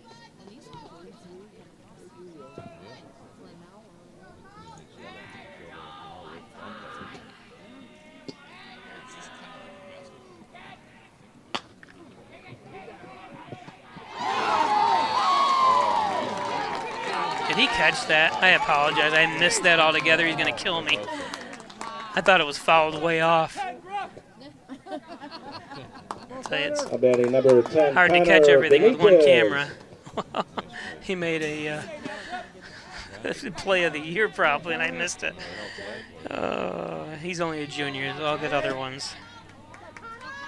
Did he catch that? I apologize. I missed that altogether. He's going to kill me. I thought it was fouled way off. So it's A batting number 10. hard to catch everything with one camera. He made a play of the year probably, and I missed it. He's only a junior. I'll get other ones.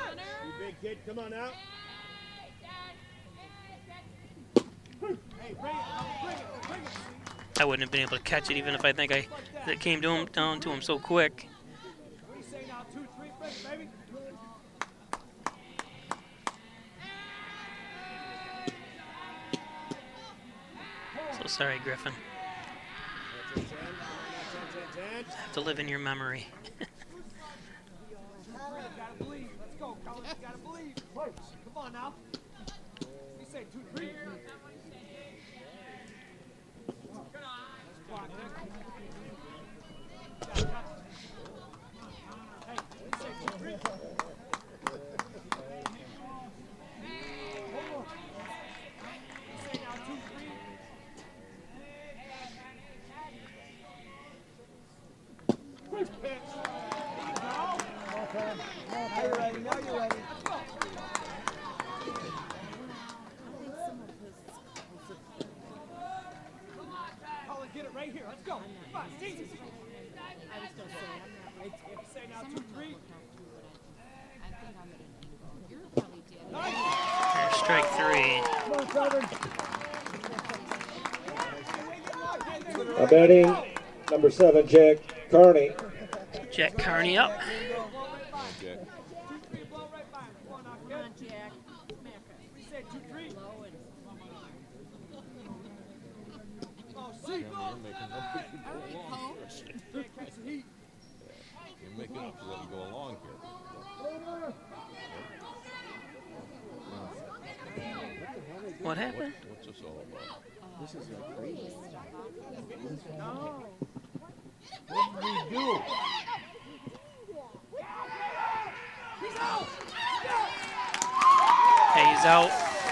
You big kid, come on out. I wouldn't have been able to catch it even if I think it came down to him so quick. So sorry, Griffin. Have to live in your memory. Gotta believe. Let's go, Collins. Gotta believe. Come on now. We say 2, 3. Now you're ready. Now you're ready. Colin, get it right here. Let's go. Come on, Steve. I was going to say, I'm not right. Say now 2, 3. I think I'm at an angle. You're probably dead. There's strike 3. A batting number 7, Jack Carney. Jack Carney up. Come on, Jack. Smack her. We say 2, 3. Low and Oh, see. coach. Catch the heat. You're making up to let you go along here. What happened? What's this all about? This is a crazy. No. What did we do? Hey, he's out.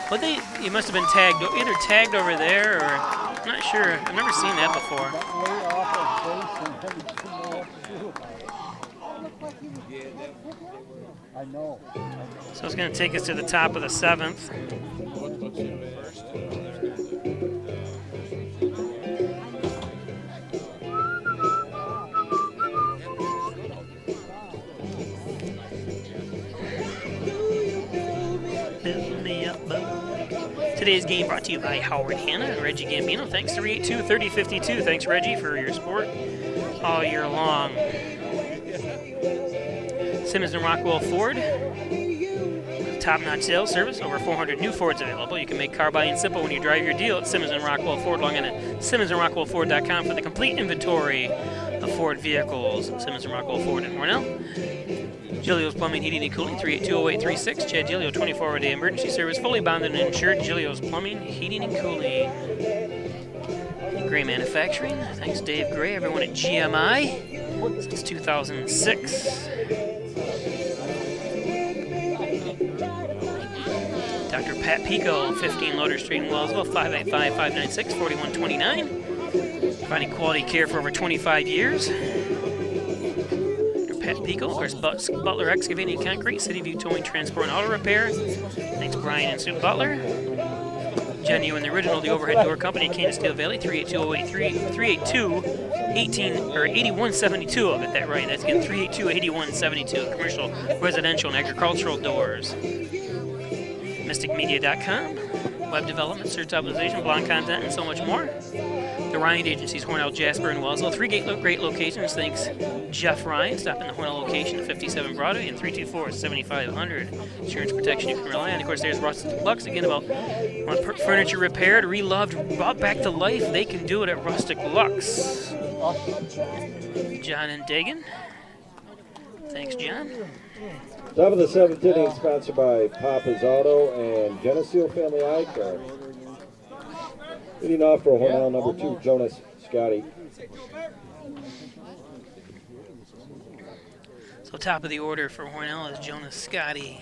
But he must have been tagged, either tagged over there or I'm not sure. I've never seen that before. Got way off of base and didn't know what to do. I know. So it's going to take us to the top of the 7th. What's in first? Build me up, bud. Today's game brought to you by Howard Hanna and Reggie Gambino. Thanks, 382-3052. Thanks, Reggie, for your support all year long. Simmons and Rockwell Ford. Top-notch sales service. Over 400 new Fords available. You can make car buying simple when you drive your deal at Simmons and Rockwell Ford. Log in at SimmonsandRockwellFord.com for the complete inventory of Ford vehicles. Simmons and Rockwell Ford in Hornell. Gilio's Plumbing, Heating, and Cooling, 382-0836. Chad Gilio, 24-hour-a-day emergency service, fully bonded and insured. Gilio's Plumbing, Heating, and Cooling. Gray Manufacturing, thanks Dave Gray, everyone at GMI since 2006. Dr. Pat Pico, 15 Loader Street in Wellsville, 585-596-4129. Providing quality care for over 25 years. Pat Pico, of course, Butler Excavating and Concrete, City View Towing, Transport, and Auto Repair. Thanks, Brian and Sue Butler. Genuine, the original, the Overhead Door Company, Kansas Steel Valley, 382-8172. I'll get that right. That's again 382-8172. Commercial, residential, and agricultural doors. MysticMedia.com. Web development, search optimization, blog content, and so much more. The Ryan Agencies, Hornell, Jasper, and Wellsville. 3 great locations. Thanks, Jeff Ryan. Stop in the Hornell location at 57 Broadway and 324-7500. Insurance protection you can rely on. Of course, there's Rustic Lux. Again, about want furniture repaired, reloved, brought back to life. They can do it at Rustic Lux. John and Dagan. Thanks, John. Top of the 7th inning, sponsored by Papa's Auto and Geneseo Family Eye Care. Leading off for Hornell, number 2, Jonas Scotty. So top of the order for Hornell is Jonas Scotty.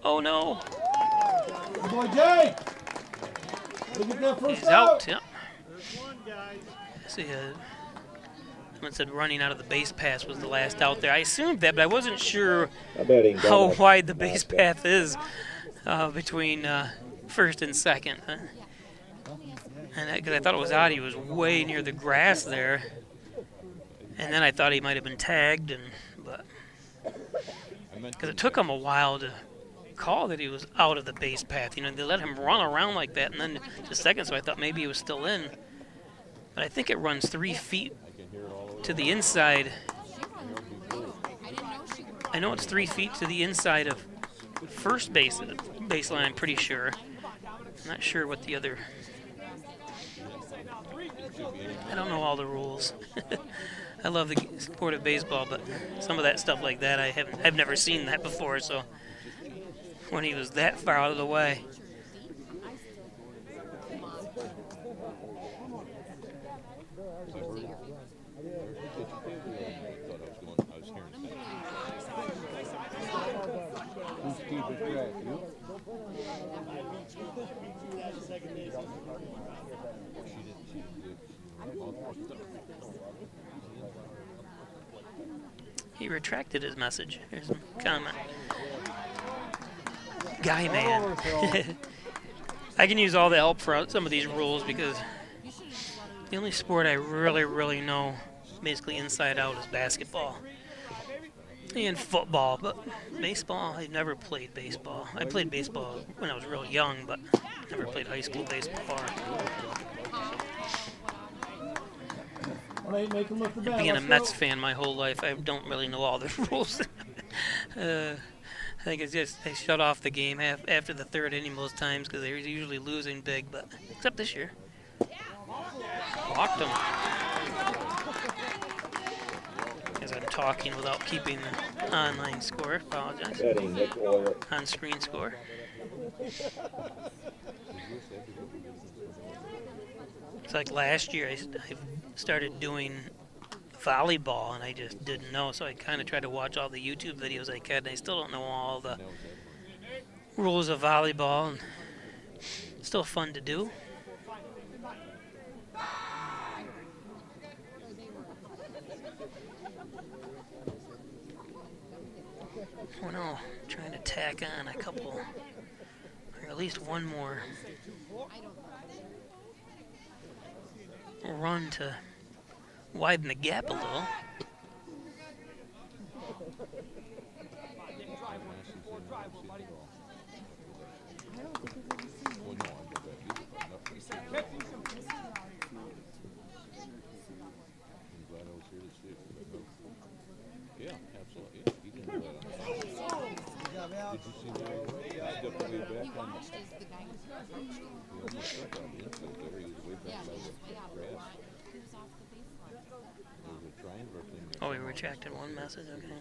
Oh no! Good boy, Jay! Look at that first He's out. Yep. See, someone said running out of the base path was the last out there. I assumed that, but I wasn't sure how wide the base path is between first and second. And because I thought it was odd, he was way near the grass there. And then I thought he might have been tagged, but because it took him a while to call that he was out of the base path. You know, they let him run around like that, and then the second, so I thought maybe he was still in. But I think it runs 3 feet to the inside. I know it's 3 feet to the inside of first baseline, I'm pretty sure. I'm not sure what the other... I don't know all the rules. I love the sport of baseball, but some of that stuff like that, I've never seen that before, so when he was that far out of the way. He retracted his message. Here's a comment. Guy man. I can use all the help for some of these rules because the only sport I really know basically inside out is basketball and football, but baseball, I never played baseball. I played baseball when I was real young, but never played high school baseball. Being a Mets fan my whole life, I don't really know all the rules. I think it's just I shut off the game after the third inning most times because they're usually losing big, but except this year. Walked them. Because I'm talking without keeping the online score. Apologize. On-screen score. It's like last year I started doing volleyball and I just didn't know, so I kind of tried to watch all the YouTube videos I could, and I still don't know all the rules of volleyball, and it's still fun to do. Well, no, trying to tack on a couple, or at least one more run to widen the gap a little. Yeah, absolutely. He didn't do that on the Did you see that? He stepped way back on the... He almost stepped on the inside there. He was way back by the grass. There was a triangular thing there. Oh, we retracted one message? Okay.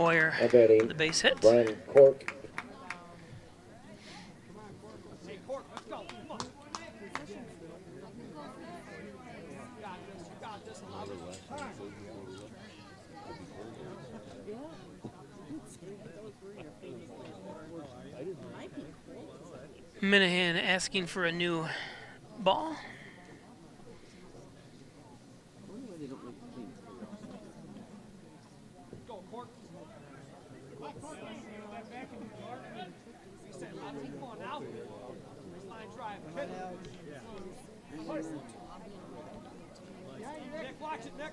Boyer, Now batting, the base hit. Brian Cork. Hey, Cork, let's go. Come on. You got this. Allow it. Minahan asking for a new ball. Go, Cork. We said, come on now. Line drive. Hit. Nick, watch it, Nick.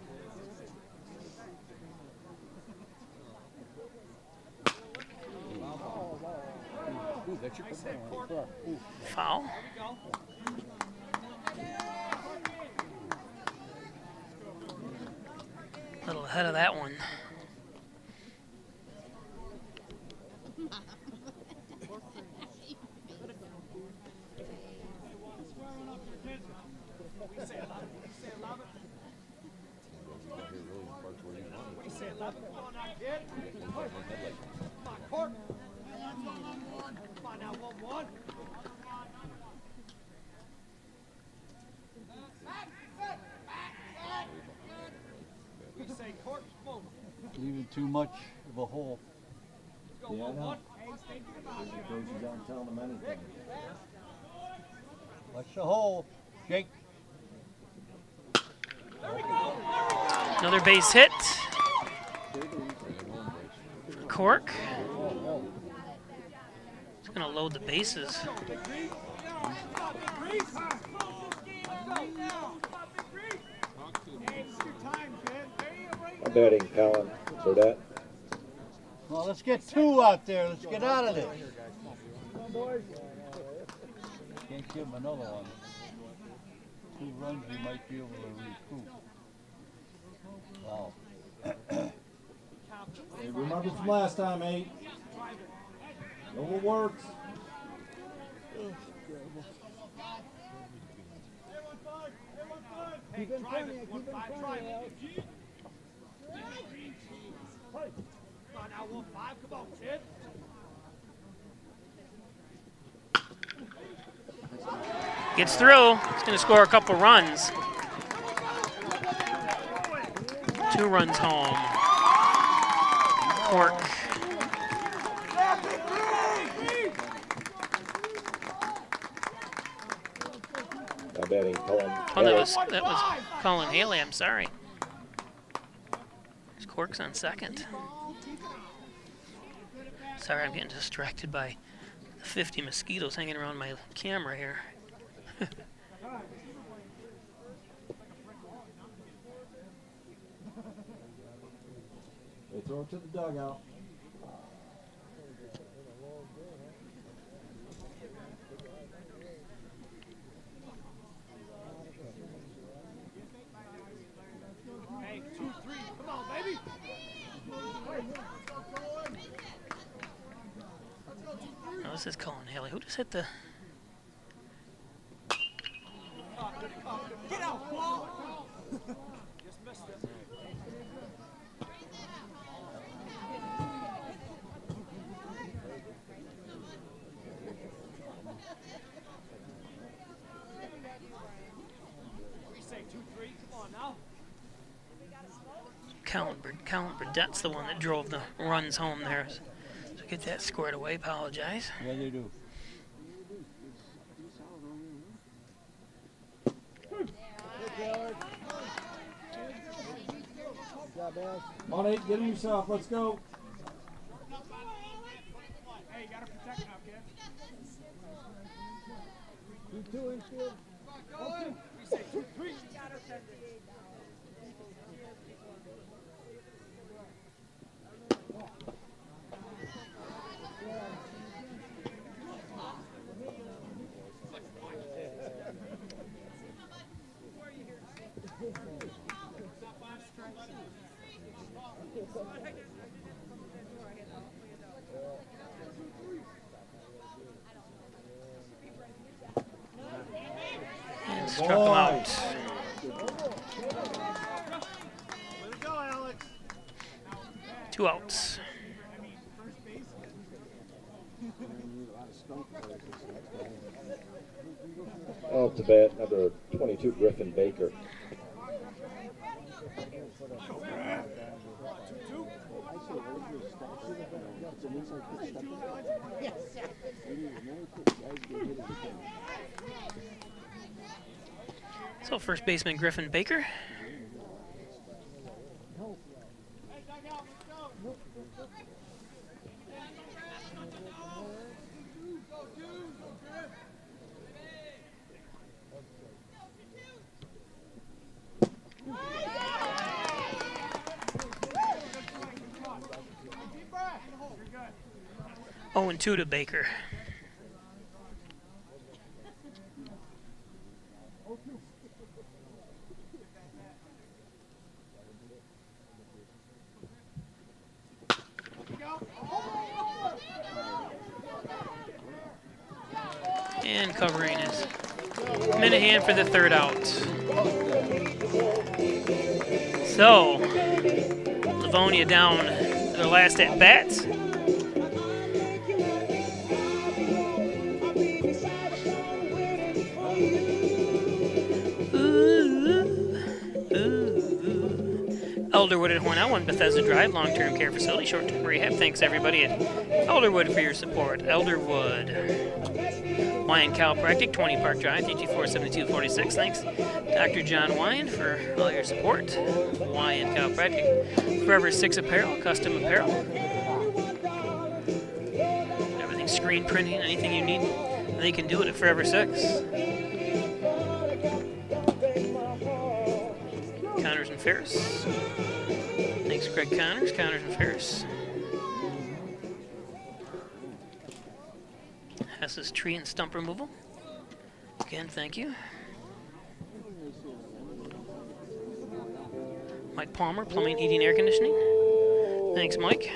Foul. A little ahead of that one. Leaving too much of a hole. Yeah, I know. The coaches aren't telling them anything. Watch the hole, Jake. Another base hit. Cork. He's going to load the bases. I'm batting Colin Burdett. Well, let's get two out there. Let's get out of this. Can't give him another one. 2 runs, we might be able to recoup. Wow. Hey, remember from last time, 8. No what works. Keep in front of you, keep in front of you. Come on now, 1-5, come on, kid. Gets through. He's going to score a couple runs. 2 runs home. Cork. I'm batting Colin. Oh, that was Colin Haley. I'm sorry. Cork's on second. Sorry, I'm getting distracted by the 50 mosquitoes hanging around my camera here. They throw it to the dugout. Hey, 2-3, come on, baby. Oh, this is Colin Haley. Who just hit the... Get out, ball. Just missed it. We say 2-3, come on now. Colin Burdett's the one that drove the runs home there. So get that squared away. Apologize. Yeah, they do. Come on, 8, get him yourself. Let's go. Hey, you gotta protect now, kid. 2 infield. We say 2-3. And struck him out. Way to go, Alex. 2 outs. Up to bat, number 22, Griffin Baker. So first baseman Griffin Baker. Oh, and 2 to Baker. And covering is Minahan for the 3rd out. So, Livonia down their last at bats. Elderwood at Hornell, one Bethesda Drive, long-term care facility, short-term rehab. Thanks everybody at Elderwood for your support. Elderwood. Wyan Chiropractic, 20 Park Drive, DG47246. Thanks, Dr. John Wyan, for all your support. Wyan Chiropractic. Forever 6 Apparel, custom apparel. Everything screen printing, anything you need, they can do it at Forever 6. Connors and Ferris. Thanks, Greg Connors, Connors and Ferris. Hess's tree and stump removal. Again, thank you. Mike Palmer, plumbing, heating, air conditioning. Thanks, Mike.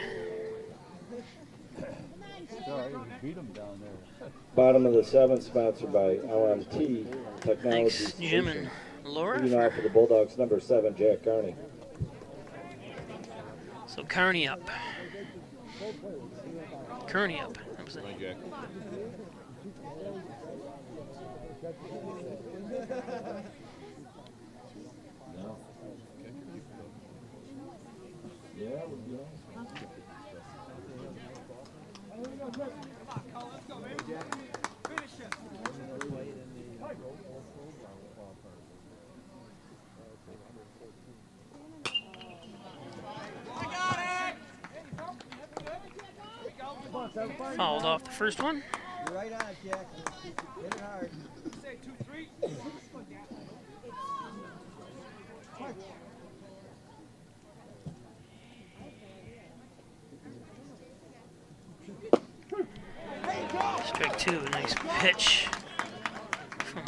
Beat 'em down there. Bottom of the 7th, sponsored by LMT Technology. Thanks, Jim and Laura. Leading off for the Bulldogs, number 7, Jack Carney. So Carney up. Kearney up. That was it. Jack. Fouled off the first one. You're right on, Jack. Hit it hard. Say 2-3. Strike 2, nice pitch from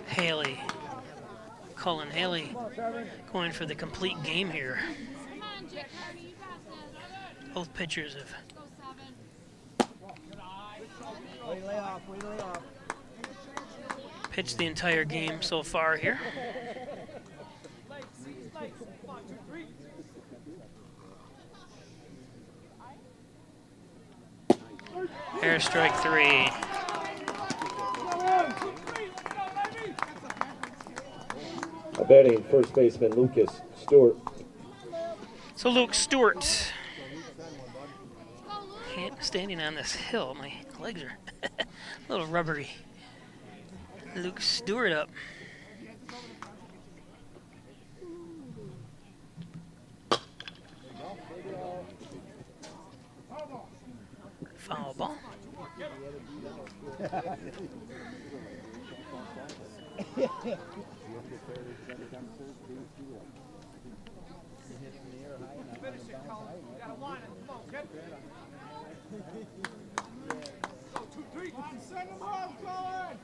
Haley. Cullen Haley going for the complete game here. Both pitchers have pitched the entire game so far here. Air strike 3. Batting first baseman Lucas Stewart. So Luke Stewart, standing on this hill, my legs are a little rubbery. Luke Stewart up. Foul ball. Finish it, Colin. You gotta line it. Come on, kid. Go 2-3. Send him home, Colin.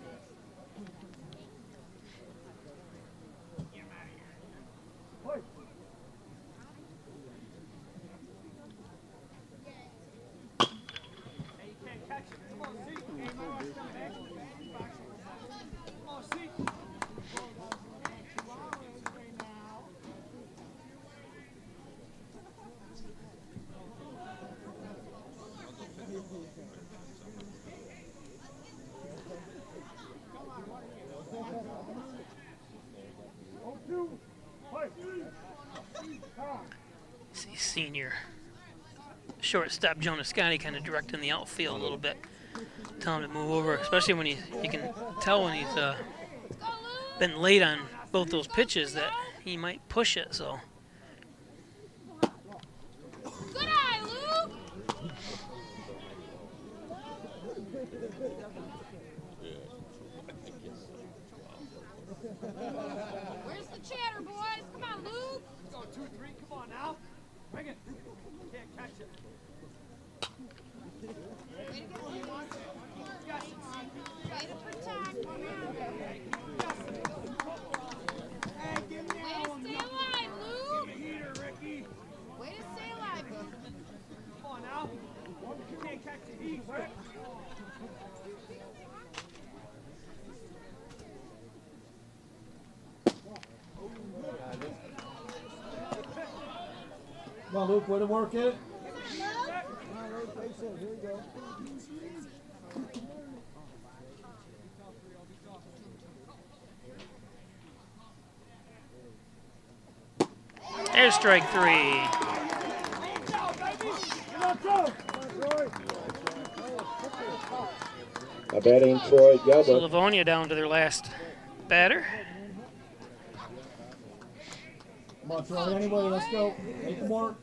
senior shortstop Jonas Scotty kind of directing the outfield a little bit, telling him to move over, especially when you can tell when he's been late on both those pitches that he might push it. So. Good eye, Luke. Where's the chatter, boys? Come on, Luke. Go 2-3. Come on now. Bring it. Can't catch it. Way to protect. Hey, give me Way to stay alive, Luke. heater, Ricky. Way to stay alive. Come on now. You can't catch the heat, Rick. Come on, Luke, way to work it. There's strike 3. Batting Troy So Gelbert. Livonia down to their last batter. Come on, Troy, anyway, let's go. Make them work.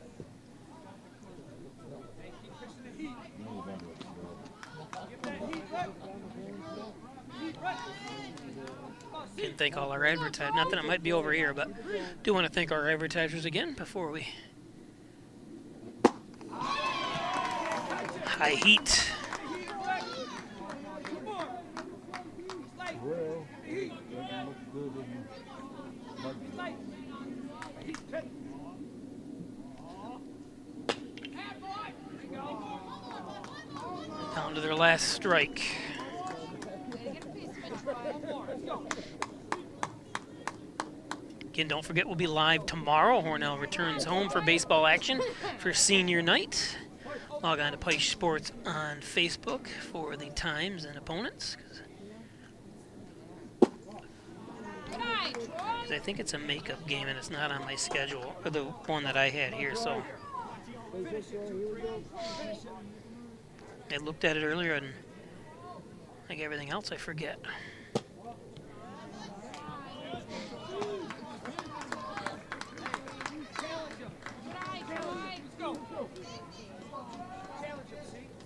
Can thank all our advertisers. Not that it might be over here, but do want to thank our advertisers again before we. High heat. Well, it doesn't look good in mud. Down to their last strike. Again, don't forget we'll be live tomorrow. Hornell returns home for baseball action for senior night. Log on to Pike Sports on Facebook for the times and opponents. 'Cause I think it's a makeup game and it's not on my schedule, or the one that I had here, so. I looked at it earlier and like everything else I forget.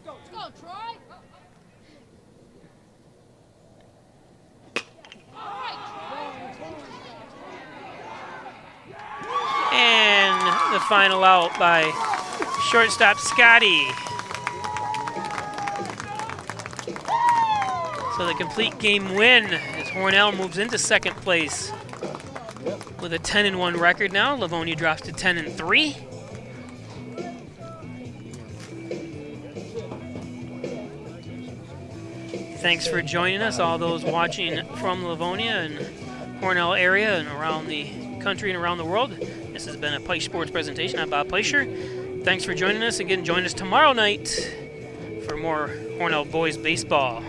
Let's go, Troy. And the final out by shortstop Scotty. So the complete game win as Hornell moves into second place with a 10-1 record now. Livonia drops to 10-3. Thanks for joining us, all those watching from Livonia and Hornell area and around the country and around the world. This has been a Pike Sports presentation. I'm Bob Peischer. Thanks for joining us. Again, join us tomorrow night for more Hornell boys baseball.